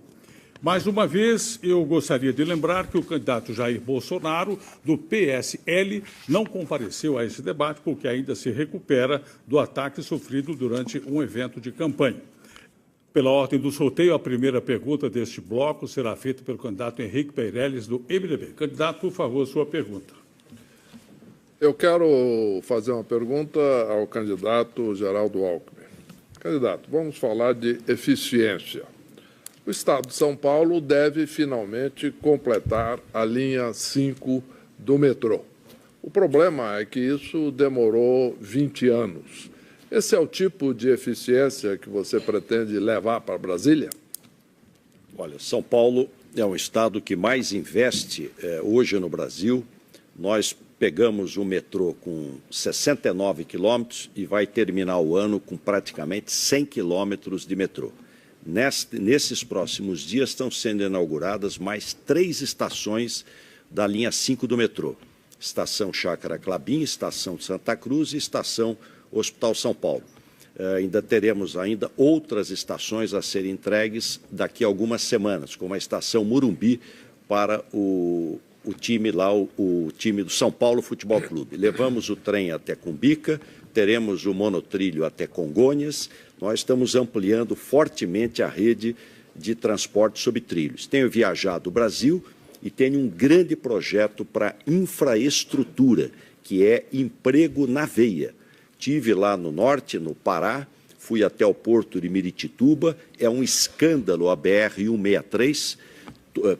Mais uma vez, eu gostaria de lembrar que o candidato Jair Bolsonaro, do PSL, não compareceu a esse debate porque ainda se recupera do ataque sofrido durante um evento de campanha. Pela ordem do sorteio, a primeira pergunta deste bloco será feita pelo candidato Henrique Meirelles, do MDB. Candidato, por favor, sua pergunta. Eu quero fazer uma pergunta ao candidato Geraldo Alckmin. Candidato, vamos falar de eficiência. O Estado de São Paulo deve finalmente completar a linha 5 do metrô. O problema é que isso demorou 20 anos. Esse é o tipo de eficiência que você pretende levar para Brasília? Olha, São Paulo é um estado que mais investe hoje no Brasil. Nós pegamos o metrô com 69 quilômetros e vai terminar o ano com praticamente 100 quilômetros de metrô. Nesses próximos dias estão sendo inauguradas mais 3 estações da linha 5 do metrô. Estação Chácara Clabim, Estação de Santa Cruz e Estação Hospital São Paulo. Ainda teremos outras estações a serem entregues daqui a algumas semanas, como a Estação Morumbi para o time lá, o time do São Paulo Futebol Clube. Levamos o trem até Cumbica, teremos o monotrilho até Congonhas. Nós estamos ampliando fortemente a rede de transporte sobre trilhos. Tenho viajado o Brasil e tenho um grande projeto para infraestrutura, que é emprego na veia. Estive lá no norte, no Pará, fui até o porto de Miritituba, é um escândalo a BR-163,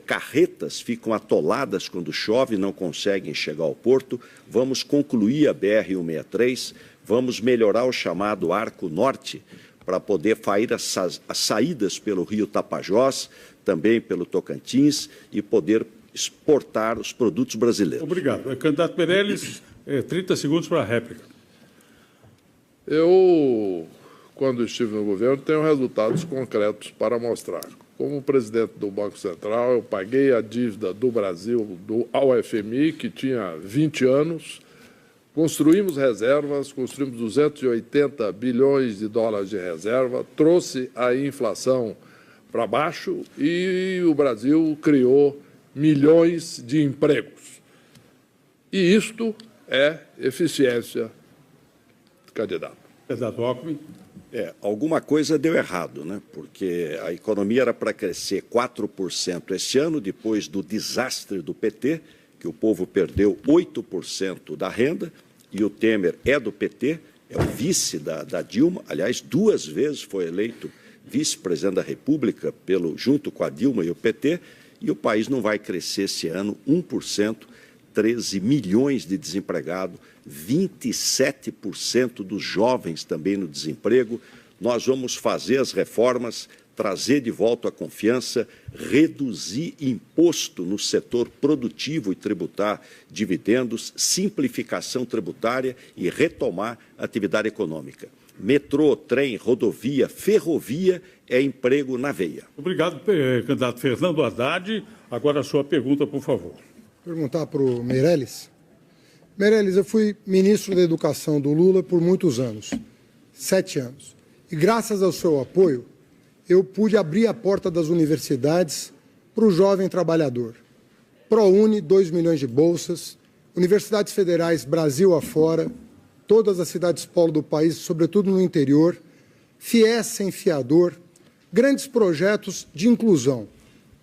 carretas ficam atoladas quando chove, não conseguem chegar ao porto. Vamos concluir a BR-163, vamos melhorar o chamado Arco Norte, para poder fazer as saídas pelo rio Tapajós, também pelo Tocantins, e poder exportar os produtos brasileiros. Obrigado. Candidato Meirelles, 30 segundos para a réplica. Eu, quando estive no governo, tenho resultados concretos para mostrar. Como presidente do Banco Central, eu paguei a dívida do Brasil ao FMI, que tinha 20 anos, construímos reservas, construímos 280 bilhões de dólares de reserva, trouxe a inflação para baixo e o Brasil criou milhões de empregos. E isto é eficiência, candidato. Candidato Alckmin. Alguma coisa deu errado, né? Porque a economia era para crescer 4% este ano, depois do desastre do PT, que o povo perdeu 8% da renda, e o Temer é do PT, é o vice da Dilma, aliás, 2 vezes foi eleito vice-presidente da República junto com a Dilma e o PT, e o país não vai crescer esse ano 1%, 13 milhões de desempregados, 27% dos jovens também no desemprego. Nós vamos fazer as reformas, trazer de volta a confiança, reduzir imposto no setor produtivo e tributar dividendos, simplificação tributária e retomar a atividade econômica. Metrô, trem, rodovia, ferrovia é emprego na veia. Obrigado, candidato Fernando Haddad. Agora a sua pergunta, por favor. Perguntar para o Meirelles. Meirelles, eu fui ministro da Educação do Lula por muitos anos, 7 anos. E graças ao seu apoio, eu pude abrir a porta das universidades para o jovem trabalhador. ProUni, 2 milhões de bolsas, universidades federais Brasil afora, todas as cidades polo do país, sobretudo no interior, FIES sem fiador, grandes projetos de inclusão.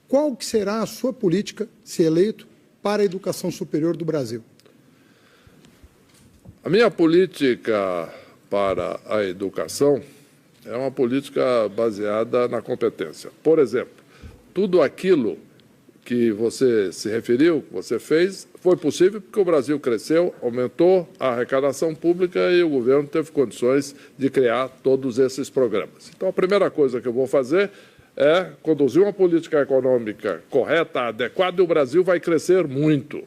Qual que será a sua política, se eleito, para a educação superior do Brasil? A minha política para a educação é uma política baseada na competência. Por exemplo, tudo aquilo que você se referiu, que você fez, foi possível porque o Brasil cresceu, aumentou a arrecadação pública e o governo teve condições de criar todos esses programas. Então, a primeira coisa que eu vou fazer é conduzir uma política econômica correta, adequada, e o Brasil vai crescer muito.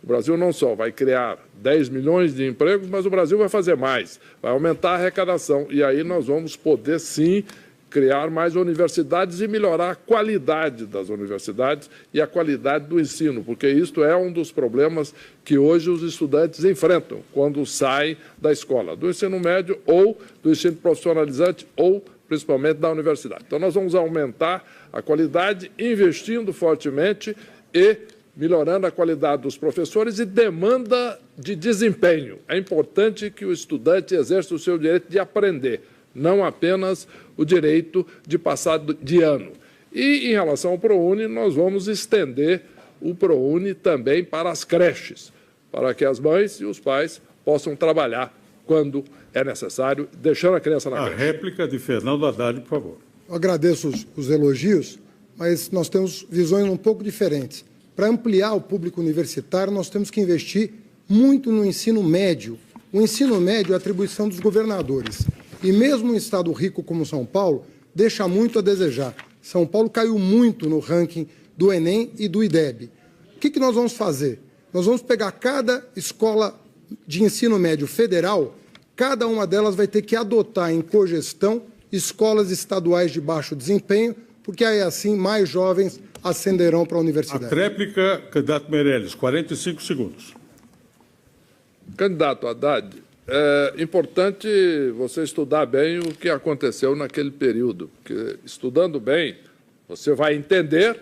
O Brasil não só vai criar 10 milhões de empregos, mas o Brasil vai fazer mais, vai aumentar a arrecadação. E aí nós vamos poder, sim, criar mais universidades e melhorar a qualidade das universidades e a qualidade do ensino, porque isto é um dos problemas que hoje os estudantes enfrentam quando saem da escola, do ensino médio ou do ensino profissionalizante ou principalmente da universidade. Então, nós vamos aumentar a qualidade, investindo fortemente e melhorando a qualidade dos professores e demanda de desempenho. É importante que o estudante exerça o seu direito de aprender, não apenas o direito de passar de ano. E, em relação ao ProUni, nós vamos estender o ProUni também para as creches, para que as mães e os pais possam trabalhar quando é necessário, deixando a criança na creche. A réplica de Fernando Haddad, por favor. Eu agradeço os elogios, mas nós temos visões um pouco diferentes. Para ampliar o público universitário, nós temos que investir muito no ensino médio. O ensino médio é a atribuição dos governadores. E mesmo um estado rico como São Paulo, deixa muito a desejar. São Paulo caiu muito no ranking do Enem e do IDEB. O que nós vamos fazer? Nós vamos pegar cada escola de ensino médio federal, cada uma delas vai ter que adotar em cogestão escolas estaduais de baixo desempenho, porque aí assim mais jovens ascenderão para a universidade. A tréplica, candidato Meirelles, 45 segundos. Candidato Haddad, é importante você estudar bem o que aconteceu naquele período, porque estudando bem, você vai entender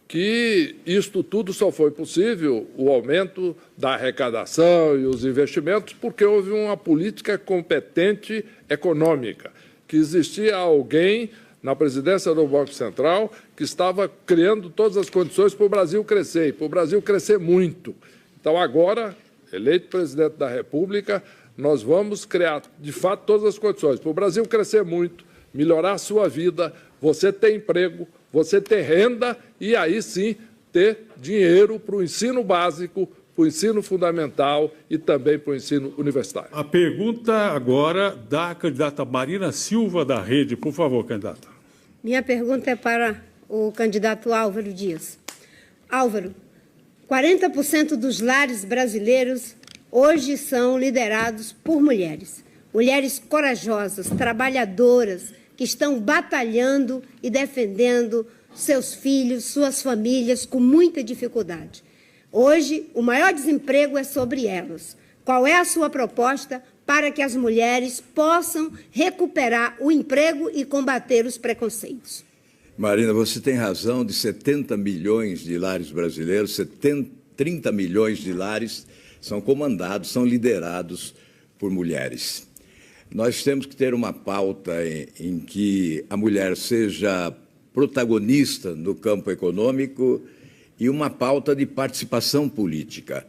que isto tudo só foi possível, o aumento da arrecadação e os investimentos, porque houve uma política competente econômica, que existia alguém na presidência do Banco Central que estava criando todas as condições para o Brasil crescer, e para o Brasil crescer muito. Então, agora, eleito presidente da República, nós vamos criar, de fato, todas as condições para o Brasil crescer muito, melhorar a sua vida, você ter emprego, você ter renda e aí sim ter dinheiro para o ensino básico, para o ensino fundamental e também para o ensino universitário. A pergunta agora da candidata Marina Silva da Rede. Por favor, candidata. Minha pergunta é para o candidato Álvaro Dias. Álvaro, 40% dos lares brasileiros hoje são liderados por mulheres. Mulheres corajosas, trabalhadoras, que estão batalhando e defendendo seus filhos, suas famílias, com muita dificuldade. Hoje, o maior desemprego é sobre elas. Qual é a sua proposta para que as mulheres possam recuperar o emprego e combater os preconceitos? Marina, você tem razão, de 70 milhões de lares brasileiros, 30 milhões de lares são comandados, são liderados por mulheres. Nós temos que ter uma pauta em que a mulher seja protagonista no campo econômico e uma pauta de participação política.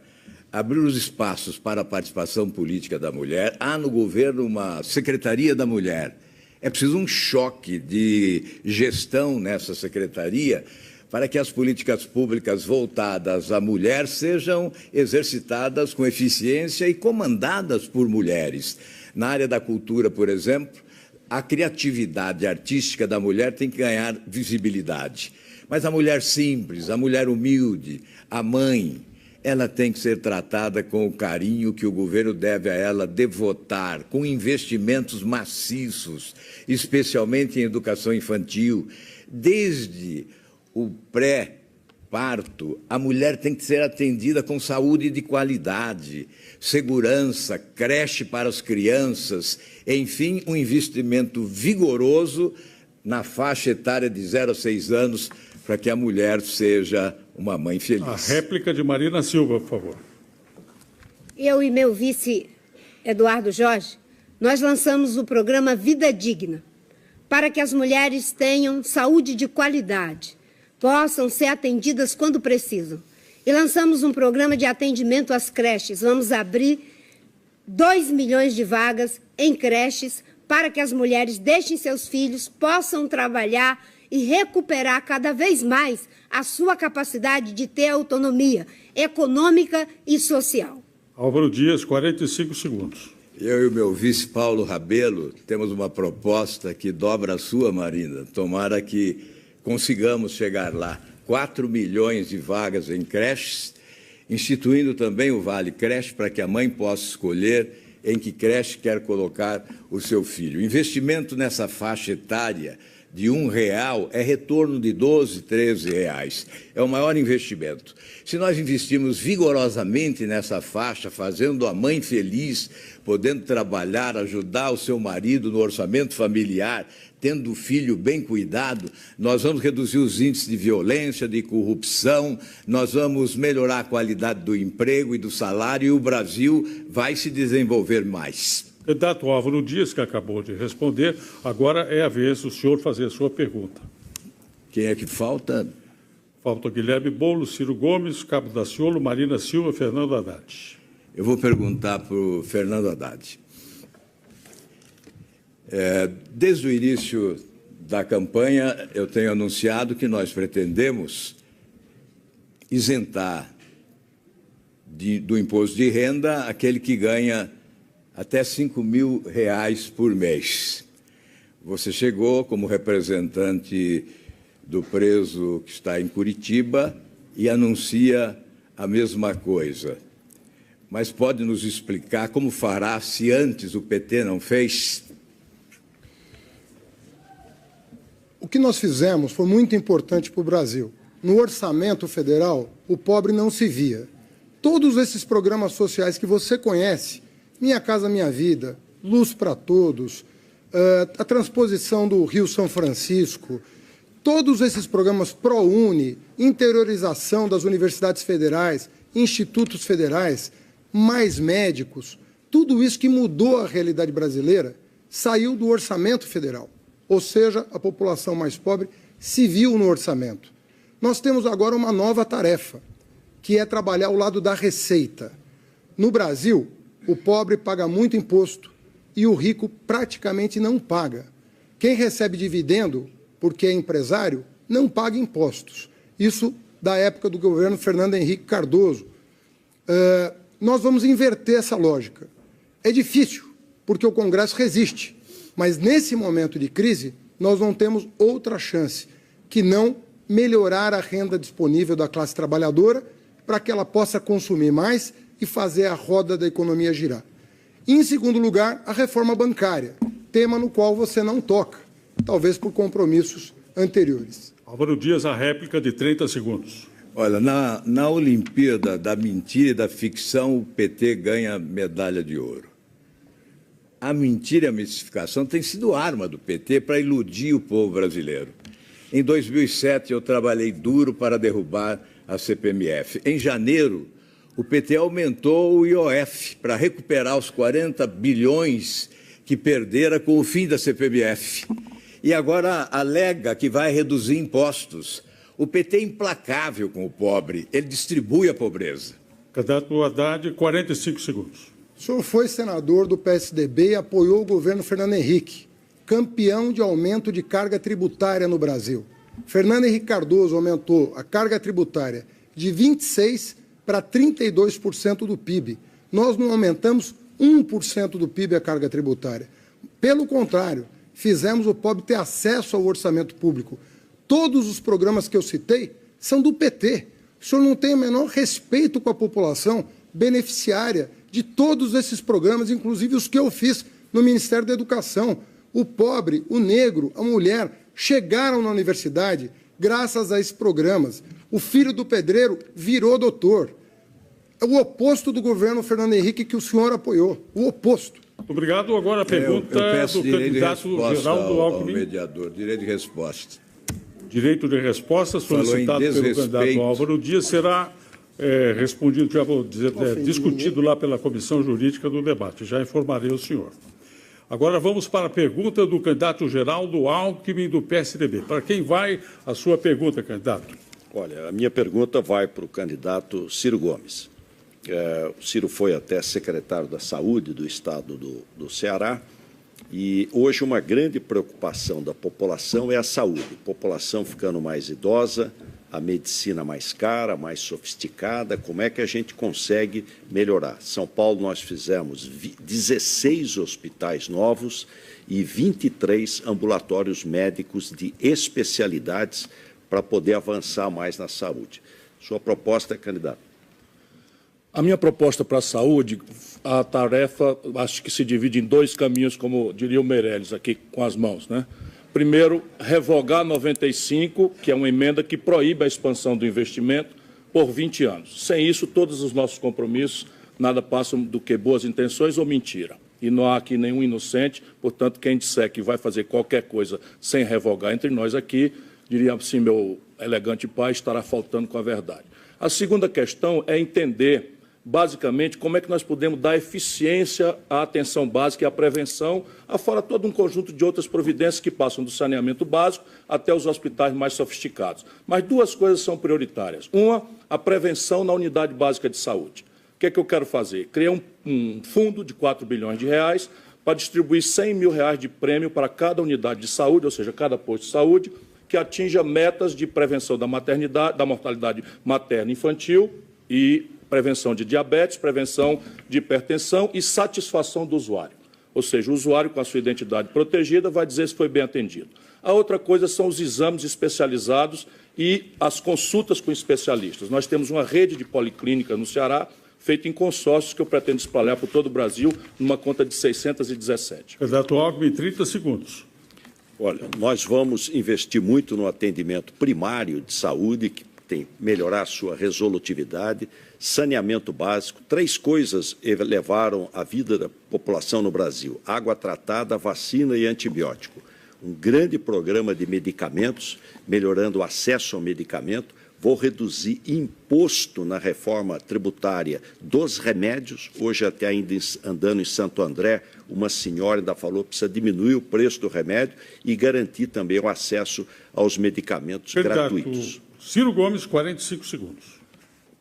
Abrir os espaços para a participação política da mulher. Há no governo uma Secretaria da Mulher. É preciso um choque de gestão nessa secretaria para que as políticas públicas voltadas à mulher sejam exercitadas com eficiência e comandadas por mulheres. Na área da cultura, por exemplo, a criatividade artística da mulher tem que ganhar visibilidade. Mas a mulher simples, a mulher humilde, a mãe, ela tem que ser tratada com o carinho que o governo deve a ela devotar, com investimentos maciços, especialmente em educação infantil. Desde o pré-parto, a mulher tem que ser atendida com saúde de qualidade, segurança, creche para as crianças, enfim, um investimento vigoroso na faixa etária de 0 a 6 anos, para que a mulher seja uma mãe feliz. A réplica de Marina Silva, por favor. Eu e meu vice, Eduardo Jorge, nós lançamos o programa Vida Digna, para que as mulheres tenham saúde de qualidade, possam ser atendidas quando precisam. E lançamos um programa de atendimento às creches. Vamos abrir 2 milhões de vagas em creches para que as mulheres deixem seus filhos, possam trabalhar e recuperar cada vez mais a sua capacidade de ter autonomia econômica e social. Álvaro Dias, 45 segundos. Eu e o meu vice, Paulo Rabelo, temos uma proposta que dobra a sua, Marina. Tomara que consigamos chegar lá. 4 milhões de vagas em creches, instituindo também o Vale Creche para que a mãe possa escolher em que creche quer colocar o seu filho. O investimento nessa faixa etária de R$1 é retorno de R$12, R$13. É o maior investimento. Se nós investirmos vigorosamente nessa faixa, fazendo a mãe feliz, podendo trabalhar, ajudar o seu marido no orçamento familiar, tendo o filho bem cuidado, nós vamos reduzir os índices de violência, de corrupção, nós vamos melhorar a qualidade do emprego e do salário, e o Brasil vai se desenvolver mais. Candidato Álvaro Dias, que acabou de responder, agora é a vez do senhor fazer a sua pergunta. Quem é que falta? Falta Guilherme Boulos, Ciro Gomes, Cabo Daciolo, Marina Silva, Fernando Haddad. Eu vou perguntar para o Fernando Haddad. Desde o início da campanha, eu tenho anunciado que nós pretendemos isentar do imposto de renda aquele que ganha até R$5.000 por mês. Você chegou como representante do preso que está em Curitiba e anuncia a mesma coisa. Mas pode nos explicar como fará se antes o PT não fez? O que nós fizemos foi muito importante para o Brasil. No orçamento federal, o pobre não se via. Todos esses programas sociais que você conhece, Minha Casa Minha Vida, Luz para Todos, a transposição do Rio São Francisco, todos esses programas ProUni, interiorização das universidades federais, institutos federais, mais médicos, tudo isso que mudou a realidade brasileira saiu do orçamento federal. Ou seja, a população mais pobre se viu no orçamento. Nós temos agora uma nova tarefa, que é trabalhar ao lado da receita. No Brasil, o pobre paga muito imposto e o rico praticamente não paga. Quem recebe dividendo, porque é empresário, não paga impostos. Isso da época do governo Fernando Henrique Cardoso. Nós vamos inverter essa lógica. É difícil, porque o Congresso resiste. Mas, nesse momento de crise, nós não temos outra chance que não melhorar a renda disponível da classe trabalhadora para que ela possa consumir mais e fazer a roda da economia girar. E, em segundo lugar, a reforma bancária, tema no qual você não toca, talvez por compromissos anteriores. Álvaro Dias, a réplica de 30 segundos. Olha, na Olimpíada da mentira e da ficção, o PT ganha medalha de ouro. A mentira e a mistificação têm sido arma do PT para iludir o povo brasileiro. Em 2007, eu trabalhei duro para derrubar a CPMF. Em janeiro, o PT aumentou o IOF para recuperar os 40 bilhões que perdera com o fim da CPMF. E agora alega que vai reduzir impostos. O PT é implacável com o pobre, ele distribui a pobreza. Candidato Haddad, 45 segundos. O senhor foi senador do PSDB e apoiou o governo Fernando Henrique, campeão de aumento de carga tributária no Brasil. Fernando Henrique Cardoso aumentou a carga tributária de 26% para 32% do PIB. Nós não aumentamos 1% do PIB a carga tributária. Pelo contrário, fizemos o pobre ter acesso ao orçamento público. Todos os programas que eu citei são do PT. O senhor não tem o menor respeito com a população beneficiária de todos esses programas, inclusive os que eu fiz no Ministério da Educação. O pobre, o negro, a mulher chegaram na universidade graças a esses programas. O filho do pedreiro virou doutor. É o oposto do governo Fernando Henrique que o senhor apoiou. O oposto. Obrigado. Agora a pergunta eu do candidato Geraldo Alckmin. ao mediador, direito de resposta. Direito de resposta solicitado pelo candidato Álvaro Dias será respondido, já vou dizer, discutido lá pela Comissão Jurídica do debate. Já informarei o senhor. Agora vamos para a pergunta do candidato Geraldo Alckmin, do PSDB. Para quem vai a sua pergunta, candidato? Olha, a minha pergunta vai para o candidato Ciro Gomes. O Ciro foi até secretário da Saúde do Estado do Ceará e hoje uma grande preocupação da população é a saúde. A população ficando mais idosa, a medicina mais cara, mais sofisticada, como é que a gente consegue melhorar? São Paulo nós fizemos 16 hospitais novos e 23 ambulatórios médicos de especialidades para poder avançar mais na saúde. Sua proposta, candidato? A minha proposta para a saúde, a tarefa, acho que se divide em dois caminhos, como diria o Meirelles aqui com as mãos, né? Primeiro, revogar 95, que é uma emenda que proíbe a expansão do investimento por 20 anos. Sem isso, todos os nossos compromissos nada passam do que boas intenções ou mentira. E não há aqui nenhum inocente, portanto, quem disser que vai fazer qualquer coisa sem revogar entre nós aqui, diria assim, meu elegante pai, estará faltando com a verdade. A segunda questão é entender, basicamente, como é que nós podemos dar eficiência à atenção básica e à prevenção, afora todo um conjunto de outras providências que passam do saneamento básico até os hospitais mais sofisticados. Mas duas coisas são prioritárias. Uma, a prevenção na unidade básica de saúde. O que é que eu quero fazer? Criar um fundo de 4 bilhões de reais para distribuir 100 mil reais de prêmio para cada unidade de saúde, ou seja, cada posto de saúde, que atinja metas de prevenção da maternidade, da mortalidade materna e infantil e prevenção de diabetes, prevenção de hipertensão e satisfação do usuário. Ou seja, o usuário com a sua identidade protegida vai dizer se foi bem atendido. A outra coisa são os exames especializados e as consultas com especialistas. Nós temos uma rede de policlínica no Ceará, feita em consórcios, que eu pretendo espalhar por todo o Brasil, numa conta de 617. Candidato Alckmin, 30 segundos. Olha, nós vamos investir muito no atendimento primário de saúde, que tem que melhorar a sua resolutividade, saneamento básico. 3 coisas levaram a vida da população no Brasil: água tratada, vacina e antibiótico. Um grande programa de medicamentos, melhorando o acesso ao medicamento. Vou reduzir imposto na reforma tributária dos remédios. Hoje, até ainda andando em Santo André, uma senhora ainda falou que precisa diminuir o preço do remédio e garantir também o acesso aos medicamentos gratuitos. Ciro Gomes, 45 segundos.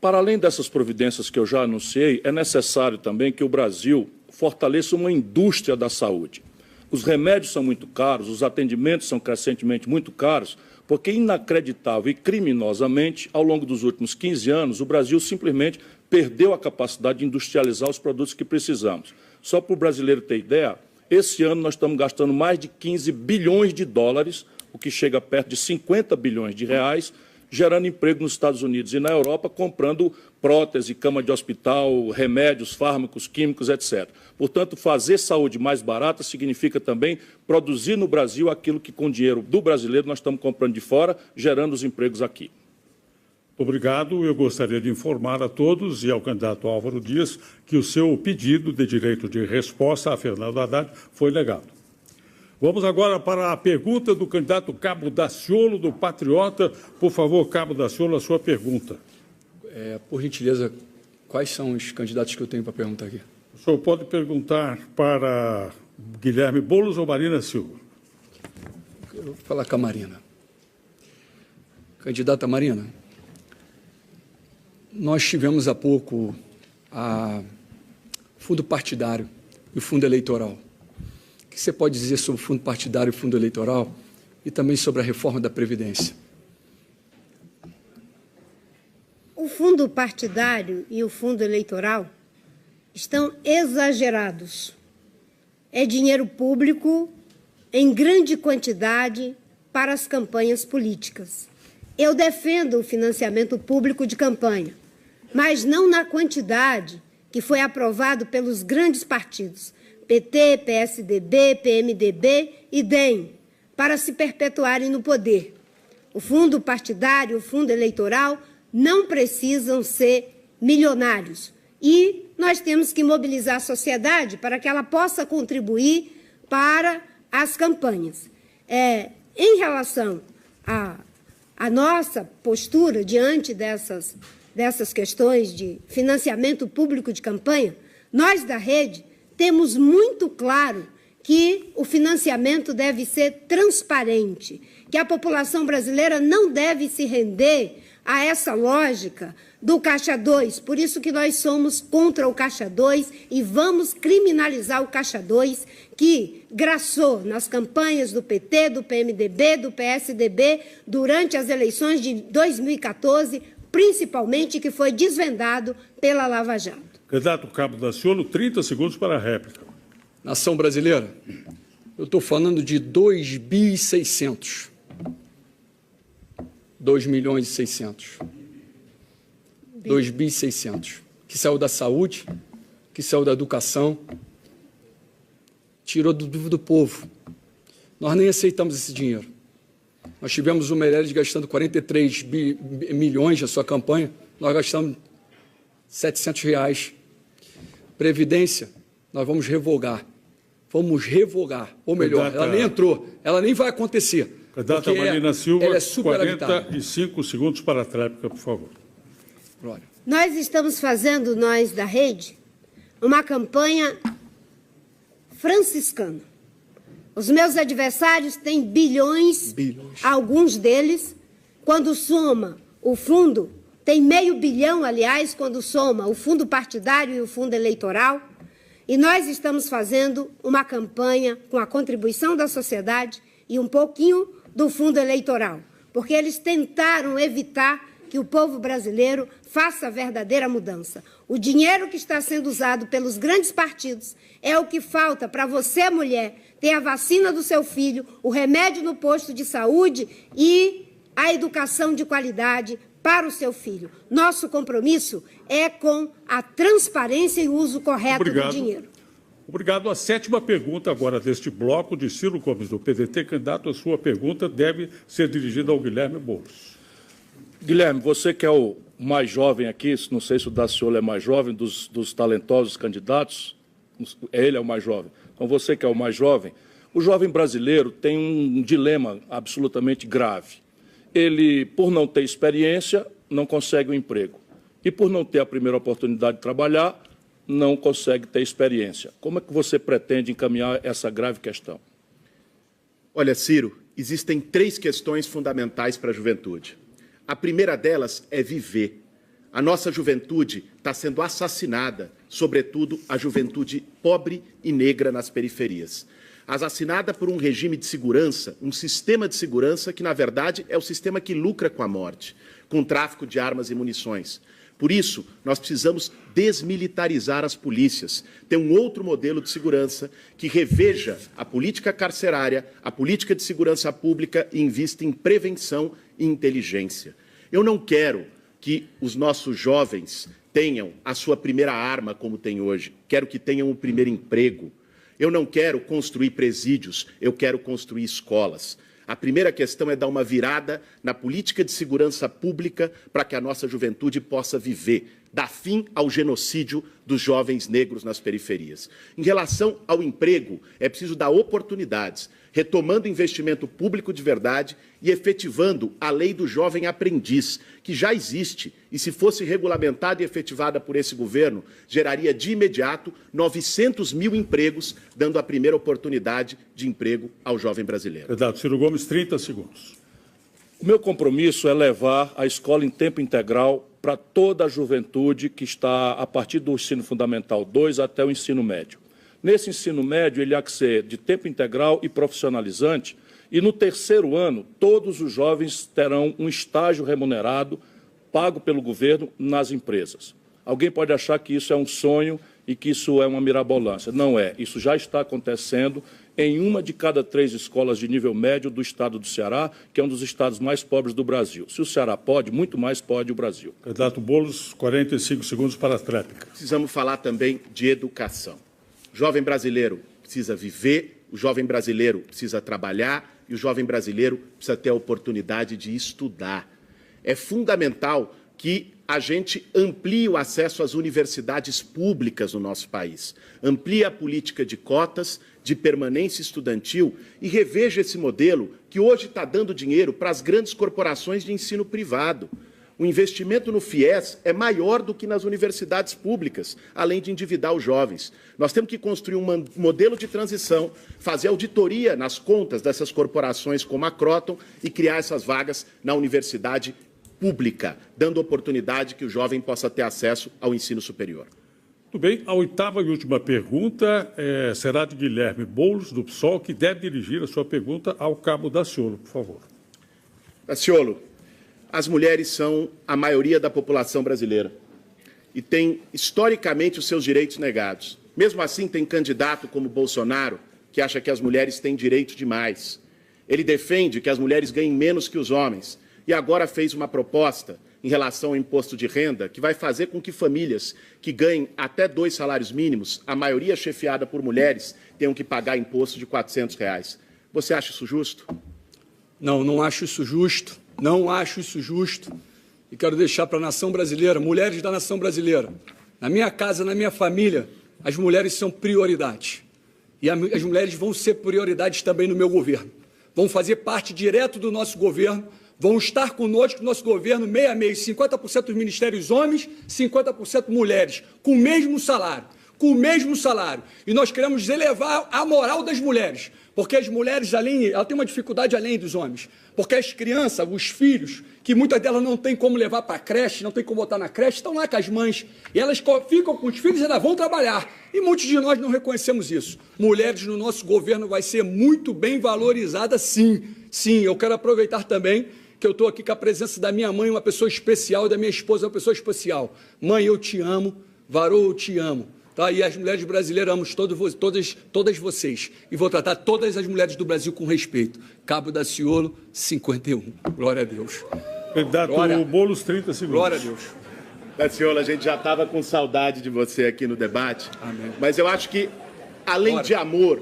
Para além dessas providências que eu já anunciei, é necessário também que o Brasil fortaleça uma indústria da saúde. Os remédios são muito caros, os atendimentos são crescentemente muito caros, porque inacreditável e criminosamente, ao longo dos últimos 15 anos, o Brasil simplesmente perdeu a capacidade de industrializar os produtos que precisamos. Só para o brasileiro ter ideia, esse ano nós estamos gastando mais de 15 bilhões de dólares, o que chega perto de 50 bilhões de reais, gerando emprego nos Estados Unidos e na Europa, comprando prótese, cama de hospital, remédios, fármacos, químicos, etc. Portanto, fazer saúde mais barata significa também produzir no Brasil aquilo que, com dinheiro do brasileiro, nós estamos comprando de fora, gerando os empregos aqui. Obrigado. Eu gostaria de informar a todos e ao candidato Álvaro Dias que o seu pedido de direito de resposta a Fernando Haddad foi negado. Vamos agora para a pergunta do candidato Cabo Daciolo, do Patriota. Por favor, Cabo Daciolo, a sua pergunta. Por gentileza, quais são os candidatos que eu tenho para perguntar aqui? O senhor pode perguntar para Guilherme Boulos ou Marina Silva? Eu vou falar com a Marina. Candidata Marina, nós tivemos há pouco o fundo partidário e o fundo eleitoral. O que você pode dizer sobre o fundo partidário e o fundo eleitoral e também sobre a reforma da Previdência? O fundo partidário e o fundo eleitoral estão exagerados. É dinheiro público em grande quantidade para as campanhas políticas. Eu defendo o financiamento público de campanha, mas não na quantidade que foi aprovado pelos grandes partidos, PT, PSDB, PMDB e DEM, para se perpetuarem no poder. O fundo partidário e o fundo eleitoral não precisam ser milionários. E nós temos que mobilizar a sociedade para que ela possa contribuir para as campanhas. Em relação à nossa postura diante dessas questões de financiamento público de campanha, nós da Rede temos muito claro que o financiamento deve ser transparente, que a população brasileira não deve se render a essa lógica do Caixa 2. Por isso que nós somos contra o Caixa 2 e vamos criminalizar o Caixa 2, que graçou nas campanhas do PT, do PMDB, do PSDB, durante as eleições de 2014, principalmente, que foi desvendado pela Lava Jato. Candidato Cabo Daciolo, 30 segundos para a réplica. Nação brasileira, eu estou falando de 2.600. 2.600.000. 2.600.000. Que saiu da saúde, que saiu da educação, tirou do povo. Nós nem aceitamos esse dinheiro. Nós tivemos o Meirelles gastando 43 milhões na sua campanha, nós gastamos R$700. Previdência, nós vamos revogar. Vamos revogar. Ou melhor, ela nem entrou, ela nem vai acontecer. Candidata Marina Silva, ela é 45 segundos para a tréplica, por favor. Glória. Nós estamos fazendo, nós da Rede, uma campanha franciscana. Os meus adversários têm bilhões, alguns deles, quando soma o fundo, tem $500 milhão, aliás, quando soma o fundo partidário e o fundo eleitoral, e nós estamos fazendo uma campanha com a contribuição da sociedade e um pouquinho do fundo eleitoral, porque eles tentaram evitar que o povo brasileiro faça a verdadeira mudança. O dinheiro que está sendo usado pelos grandes partidos é o que falta para você, mulher, ter a vacina do seu filho, o remédio no posto de saúde e a educação de qualidade para o seu filho. Nosso compromisso é com a transparência e o uso correto do dinheiro. Obrigado. A sétima pergunta agora deste bloco de Ciro Gomes, do PDT. Candidato, a sua pergunta deve ser dirigida ao Guilherme Boulos. Guilherme, você que é o mais jovem aqui, não sei se o Daciolo é mais jovem, dos talentosos candidatos, ele é o mais jovem. Então, você que é o mais jovem, o jovem brasileiro tem um dilema absolutamente grave. Ele, por não ter experiência, não consegue um emprego. E por não ter a primeira oportunidade de trabalhar, não consegue ter experiência. Como é que você pretende encaminhar essa grave questão? Olha, Ciro, existem 3 questões fundamentais para a juventude. A primeira delas é viver. A nossa juventude está sendo assassinada, sobretudo a juventude pobre e negra nas periferias. Assassinada por um regime de segurança, um sistema de segurança que, na verdade, é o sistema que lucra com a morte, com o tráfico de armas e munições. Por isso, nós precisamos desmilitarizar as polícias, ter um outro modelo de segurança que reveja a política carcerária, a política de segurança pública e invista em prevenção e inteligência. Eu não quero que os nossos jovens tenham a sua primeira arma como tem hoje, quero que tenham o primeiro emprego. Eu não quero construir presídios, eu quero construir escolas. A primeira questão é dar uma virada na política de segurança pública para que a nossa juventude possa viver, dar fim ao genocídio dos jovens negros nas periferias. Em relação ao emprego, é preciso dar oportunidades, retomando investimento público de verdade e efetivando a lei do jovem aprendiz, que já existe e, se fosse regulamentada e efetivada por esse governo, geraria de imediato 900 mil empregos, dando a primeira oportunidade de emprego ao jovem brasileiro. Candidato Ciro Gomes, 30 segundos. O meu compromisso é levar a escola em tempo integral para toda a juventude que está a partir do ensino fundamental 2 até o ensino médio. Nesse ensino médio, ele há que ser de tempo integral e profissionalizante, e no terceiro ano, todos os jovens terão um estágio remunerado, pago pelo governo, nas empresas. Alguém pode achar que isso é um sonho e que isso é uma mirabolância. Não é. Isso já está acontecendo em uma de cada 3 escolas de nível médio do estado do Ceará, que é um dos estados mais pobres do Brasil. Se o Ceará pode, muito mais pode o Brasil. Candidato Boulos, 45 segundos para a tréplica. Precisamos falar também de educação. O jovem brasileiro precisa viver, o jovem brasileiro precisa trabalhar e o jovem brasileiro precisa ter a oportunidade de estudar. É fundamental que a gente amplie o acesso às universidades públicas no nosso país, amplie a política de cotas, de permanência estudantil e reveja esse modelo que hoje está dando dinheiro para as grandes corporações de ensino privado. O investimento no FIES é maior do que nas universidades públicas, além de endividar os jovens. Nós temos que construir um modelo de transição, fazer auditoria nas contas dessas corporações como a Croton e criar essas vagas na universidade pública, dando oportunidade que o jovem possa ter acesso ao ensino superior. Muito bem. A oitava e última pergunta será de Guilherme Boulos, do PSOL, que deve dirigir a sua pergunta ao cabo Daciolo, por favor. Daciolo, as mulheres são a maioria da população brasileira e têm, historicamente, os seus direitos negados. Mesmo assim, tem candidato como Bolsonaro que acha que as mulheres têm direito demais. Ele defende que as mulheres ganhem menos que os homens e agora fez uma proposta em relação ao imposto de renda que vai fazer com que famílias que ganhem até 2 salários mínimos, a maioria chefiada por mulheres, tenham que pagar imposto de R$ 400. Você acha isso justo? Não, não acho isso justo. Não acho isso justo. E quero deixar para a nação brasileira, mulheres da nação brasileira, na minha casa, na minha família, as mulheres são prioridade. E as mulheres vão ser prioridades também no meu governo. Vão fazer parte direto do nosso governo, vão estar conosco no nosso governo, meio a meio, 50% dos ministérios homens, 50% mulheres, com o mesmo salário. Com o mesmo salário. E nós queremos elevar a moral das mulheres, porque as mulheres, ela tem uma dificuldade além dos homens, porque as crianças, os filhos, que muitas delas não têm como levar para a creche, não tem como botar na creche, estão lá com as mães, e elas ficam com os filhos e ainda vão trabalhar. E muitos de nós não reconhecemos isso. Mulheres no nosso governo vai ser muito bem valorizada, sim. Sim, eu quero aproveitar também que eu estou aqui com a presença da minha mãe, uma pessoa especial, e da minha esposa, uma pessoa especial. Mãe, eu te amo. Varô, eu te amo. Tá? E as mulheres brasileiras, amo todas vocês. E vou tratar todas as mulheres do Brasil com respeito. Cabo Daciolo, 51. Glória a Deus. Candidato Boulos, 30 segundos. Glória a Deus. Daciolo, a gente já estava com saudade de você aqui no debate. Amém. Mas eu acho que, além de amor,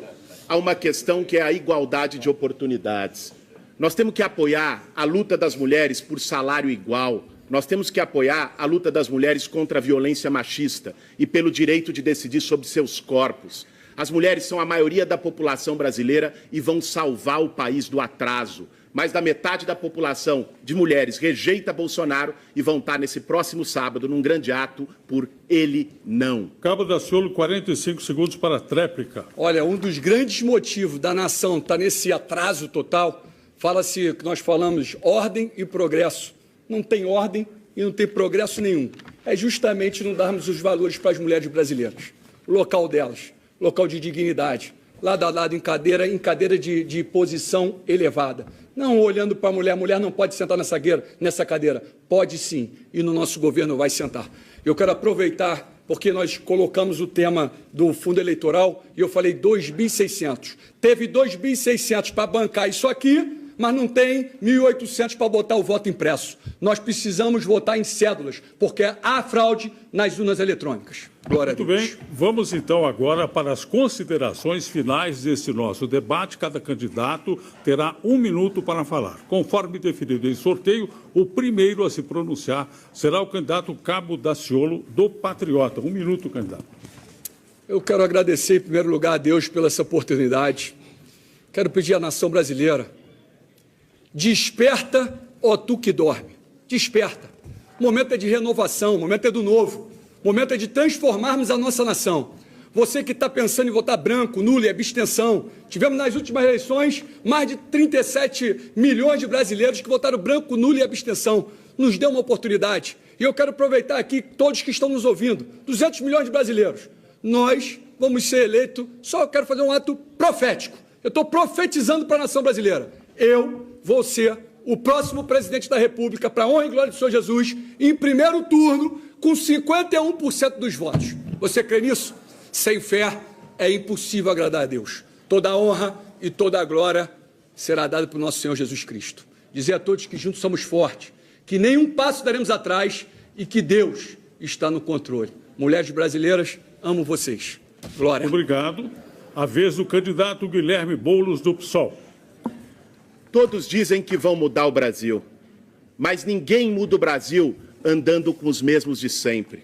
há uma questão que é a igualdade de oportunidades. Nós temos que apoiar a luta das mulheres por salário igual. Nós temos que apoiar a luta das mulheres contra a violência machista e pelo direito de decidir sobre seus corpos. As mulheres são a maioria da população brasileira e vão salvar o país do atraso. Mais da metade da população de mulheres rejeita Bolsonaro e vão estar nesse próximo sábado num grande ato por ele não. Cabo Daciolo, 45 segundos para a tréplica. Olha, um dos grandes motivos da nação estar nesse atraso total, fala-se que nós falamos ordem e progresso. Não tem ordem e não tem progresso nenhum. É justamente não darmos os valores para as mulheres brasileiras. O local delas, local de dignidade, lado a lado em cadeira de posição elevada. Não olhando para a mulher não pode sentar nessa cadeira. Pode sim, e no nosso governo vai sentar. Eu quero aproveitar, porque nós colocamos o tema do fundo eleitoral e eu falei 2.600. Teve 2.600 para bancar isso aqui, mas não tem 1.800 para botar o voto impresso. Nós precisamos votar em cédulas, porque há fraude nas urnas eletrônicas. Glória a Deus. Muito bem, vamos então agora para as considerações finais desse nosso debate. Cada candidato terá 1 minuto para falar. Conforme definido em sorteio, o primeiro a se pronunciar será o candidato Cabo Daciolo, do Patriota. 1 minuto, candidato. Eu quero agradecer, em primeiro lugar, a Deus pela essa oportunidade. Quero pedir à nação brasileira: desperta, ó tu que dorme. Desperta. O momento é de renovação, o momento é do novo. O momento é de transformarmos a nossa nação. Você que está pensando em votar branco, nulo e abstenção, tivemos nas últimas eleições mais de 37 milhões de brasileiros que votaram branco, nulo e abstenção. Nos dê uma oportunidade. E eu quero aproveitar aqui todos que estão nos ouvindo, 200 milhões de brasileiros. Nós vamos ser eleitos, só quero fazer um ato profético. Eu estou profetizando para a nação brasileira. Eu vou ser o próximo presidente da República, para a honra e glória do Senhor Jesus, em primeiro turno, com 51% dos votos. Você crê nisso? Sem fé é impossível agradar a Deus. Toda a honra e toda a glória será dada para o nosso Senhor Jesus Cristo. Dizer a todos que juntos somos fortes, que nenhum passo daremos atrás e que Deus está no controle. Mulheres brasileiras, amo vocês. Glória. Obrigado. A vez do candidato Guilherme Boulos, do PSOL. Todos dizem que vão mudar o Brasil, mas ninguém muda o Brasil andando com os mesmos de sempre.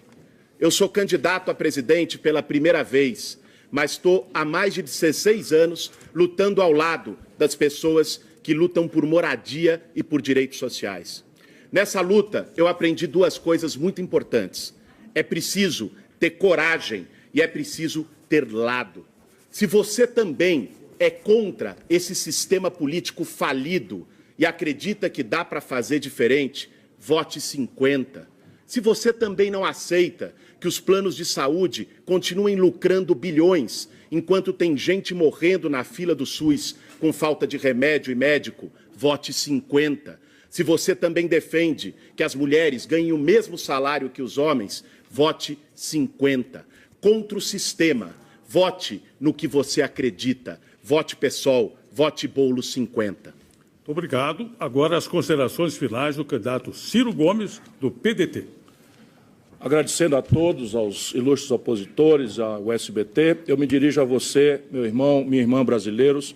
Eu sou candidato a presidente pela primeira vez, mas estou há mais de 16 anos lutando ao lado das pessoas que lutam por moradia e por direitos sociais. Nessa luta, eu aprendi 2 coisas muito importantes. É preciso ter coragem e é preciso ter lado. Se você também é contra esse sistema político falido e acredita que dá para fazer diferente, vote 50. Se você também não aceita que os planos de saúde continuem lucrando bilhões, enquanto tem gente morrendo na fila do SUS com falta de remédio e médico, vote 50. Se você também defende que as mulheres ganhem o mesmo salário que os homens, vote 50. Contra o sistema, vote no que você acredita. Vote PSOL, vote Boulos 50. Obrigado. Agora as considerações finais do candidato Ciro Gomes, do PDT. Agradecendo a todos, aos ilustres opositores, ao SBT, eu me dirijo a você, meu irmão, minha irmã brasileiros,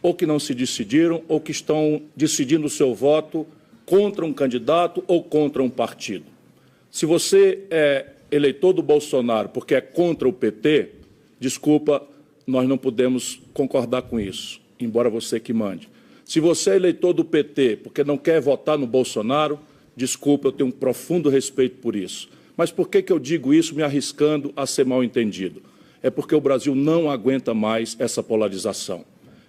ou que não se decidiram, ou que estão decidindo o seu voto contra um candidato ou contra um partido. Se você é eleitor do Bolsonaro porque é contra o PT, desculpa, nós não podemos concordar com isso, embora você que mande. Se você é eleitor do PT porque não quer votar no Bolsonaro, desculpa, eu tenho um profundo respeito por isso. Mas por que eu digo isso me arriscando a ser mal entendido? É porque o Brasil não aguenta mais essa polarização.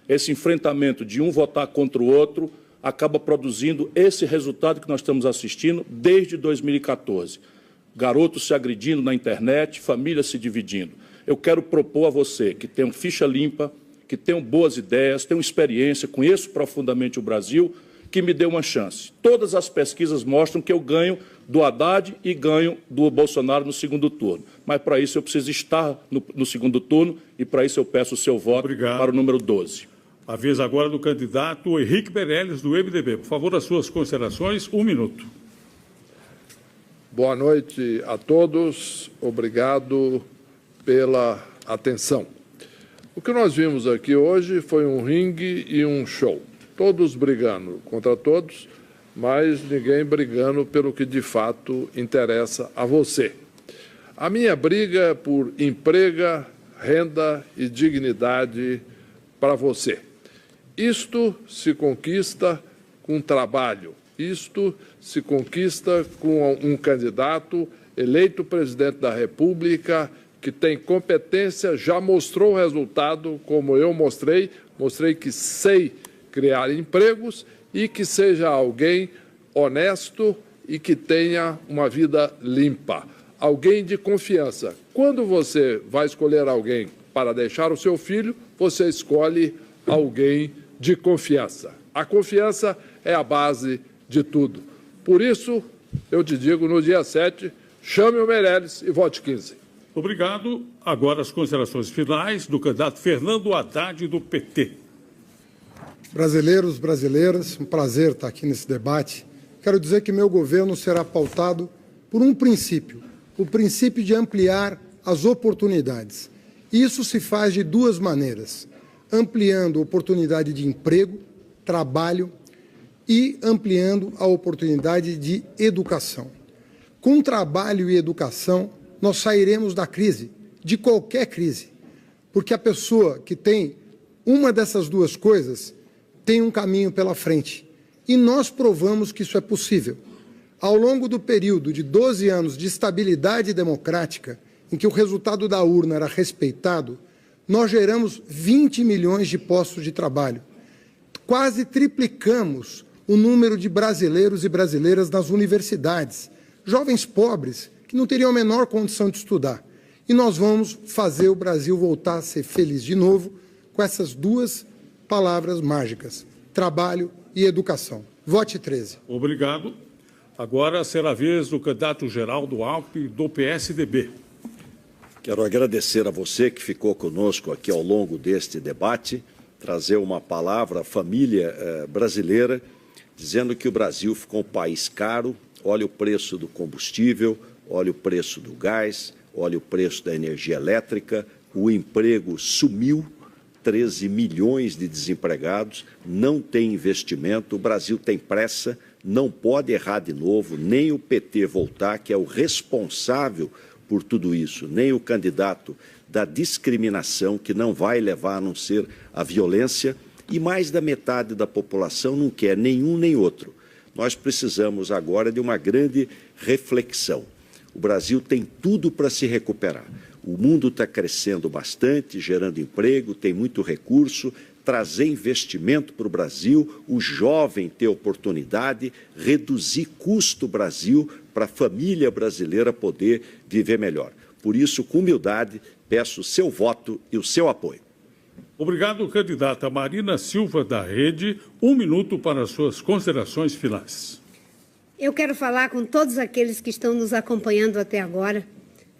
Esse enfrentamento de um votar contra o outro acaba produzindo esse resultado que nós estamos assistindo desde 2014. Garotos se agredindo na internet, famílias se dividindo. Eu quero propor a você que tenham ficha limpa, que tenham boas ideias, tenham experiência, conheço profundamente o Brasil, que me dê uma chance. Todas as pesquisas mostram que eu ganho do Haddad e ganho do Bolsonaro no segundo turno. Mas, para isso, eu preciso estar no segundo turno e, para isso, eu peço o seu voto para o número 12. A vez agora do candidato Henrique Meirelles, do MDB. Por favor, as suas considerações, 1 minuto. Boa noite a todos. Obrigado pela atenção. O que nós vimos aqui hoje foi um ringue e um show. Todos brigando contra todos, mas ninguém brigando pelo que de fato interessa a você. A minha briga é por emprego, renda e dignidade para você. Isto se conquista com trabalho. Isto se conquista com um candidato eleito presidente da República que tem competência, já mostrou o resultado, como eu mostrei que sei criar empregos e que seja alguém honesto e que tenha uma vida limpa, alguém de confiança. Quando você vai escolher alguém para deixar o seu filho, você escolhe alguém de confiança. A confiança é a base de tudo. Por isso, eu te digo, no dia 7, chame o Meirelles e vote 15. Obrigado. Agora as considerações finais do candidato Fernando Haddad, do PT. brasileiros, brasileiras, um prazer estar aqui nesse debate. Quero dizer que meu governo será pautado por um princípio, o princípio de ampliar as oportunidades. Isso se faz de duas maneiras, ampliando a oportunidade de emprego, trabalho e ampliando a oportunidade de educação. Com trabalho e educação, nós sairemos da crise, de qualquer crise, porque a pessoa que tem uma dessas duas coisas tem um caminho pela frente. E nós provamos que isso é possível. Ao longo do período de 12 anos de estabilidade democrática, em que o resultado da urna era respeitado, nós geramos 20 milhões de postos de trabalho. Quase triplicamos o número de brasileiros e brasileiras nas universidades, jovens pobres que não teriam a menor condição de estudar. E nós vamos fazer o Brasil voltar a ser feliz de novo com essas duas palavras mágicas, trabalho e educação. Vote 13. Obrigado. Agora será a vez do candidato Geraldo Alckmin, do PSDB. Quero agradecer a você que ficou conosco aqui ao longo deste debate, trazer uma palavra à família brasileira, dizendo que o Brasil ficou um país caro. Olha o preço do combustível, olha o preço do gás, olha o preço da energia elétrica, o emprego sumiu, 13 milhões de desempregados, não tem investimento, o Brasil tem pressa, não pode errar de novo, nem o PT voltar, que é o responsável por tudo isso, nem o candidato da discriminação, que não vai levar a não ser a violência, e mais da metade da população não quer nenhum nem outro. Nós precisamos agora de uma grande reflexão. O Brasil tem tudo para se recuperar. O mundo está crescendo bastante, gerando emprego, tem muito recurso, trazer investimento para o Brasil, o jovem ter oportunidade, reduzir custo Brasil para a família brasileira poder viver melhor. Por isso, com humildade, peço o seu voto e o seu apoio. Obrigado, candidata Marina Silva, da Rede. 1 minuto para as suas considerações finais. Eu quero falar com todos aqueles que estão nos acompanhando até agora,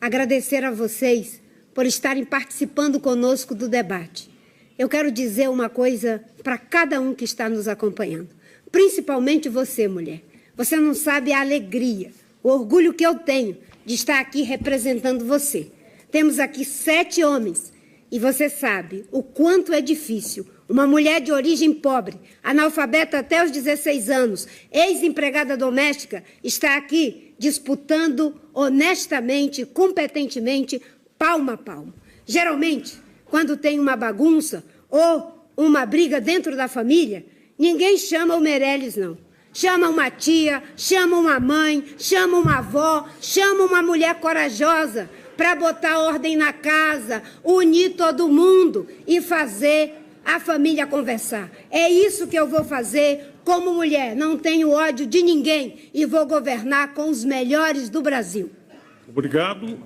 agradecer a vocês por estarem participando conosco do debate. Eu quero dizer uma coisa para cada um que está nos acompanhando, principalmente você, mulher. Você não sabe a alegria, o orgulho que eu tenho de estar aqui representando você. Temos aqui 7 homens e você sabe o quanto é difícil uma mulher de origem pobre, analfabeta até os 16 anos, ex-empregada doméstica, está aqui disputando honestamente, competentemente, palmo a palmo. Geralmente, quando tem uma bagunça ou uma briga dentro da família, ninguém chama o Meirelles, não. Chama uma tia, chama uma mãe, chama uma avó, chama uma mulher corajosa para botar ordem na casa, unir todo mundo e fazer a família conversar. É isso que eu vou fazer como mulher. Não tenho ódio de ninguém e vou governar com os melhores do Brasil. Obrigado.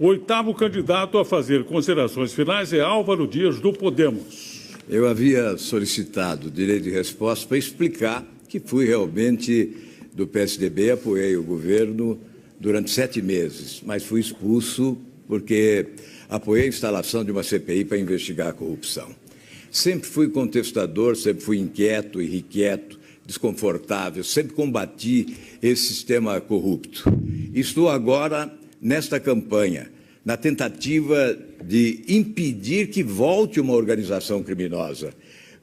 O 8º candidato a fazer considerações finais é Álvaro Dias, do Podemos. Eu havia solicitado direito de resposta para explicar que fui realmente do PSDB, apoiei o governo durante 7 meses, mas fui expulso porque apoiei a instalação de uma CPI para investigar a corrupção. Sempre fui contestador, sempre fui inquieto, irrequieto, desconfortável, sempre combati esse sistema corrupto. Estou agora nesta campanha, na tentativa de impedir que volte uma organização criminosa.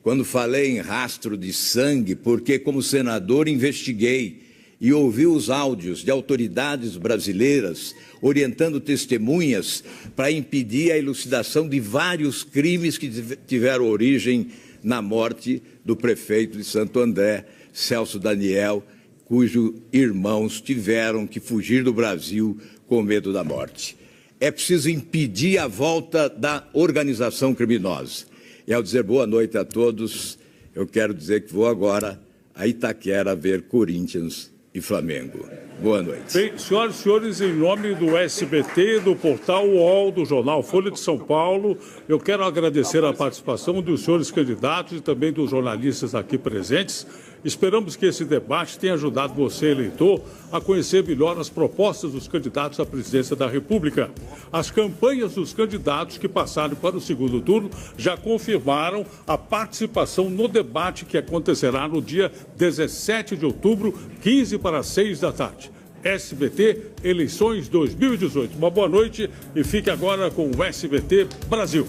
Quando falei em rastro de sangue, porque como senador investiguei e ouvi os áudios de autoridades brasileiras orientando testemunhas para impedir a elucidação de vários crimes que tiveram origem na morte do prefeito de Santo André, Celso Daniel, cujos irmãos tiveram que fugir do Brasil com medo da morte. É preciso impedir a volta da organização criminosa. E ao dizer boa noite a todos, eu quero dizer que vou agora a Itaquera ver Corinthians e Flamengo. Boa noite. Bem, senhoras e senhores, em nome do SBT, do portal UOL, do jornal Folha de São Paulo, eu quero agradecer a participação dos senhores candidatos e também dos jornalistas aqui presentes. Esperamos que esse debate tenha ajudado você, eleitor, a conhecer melhor as propostas dos candidatos à presidência da República. As campanhas dos candidatos que passaram para o segundo turno já confirmaram a participação no debate que acontecerá no dia 17 de outubro, 15 para 6 da tarde. SBT Eleições 2018. Uma boa noite e fique agora com o SBT Brasil.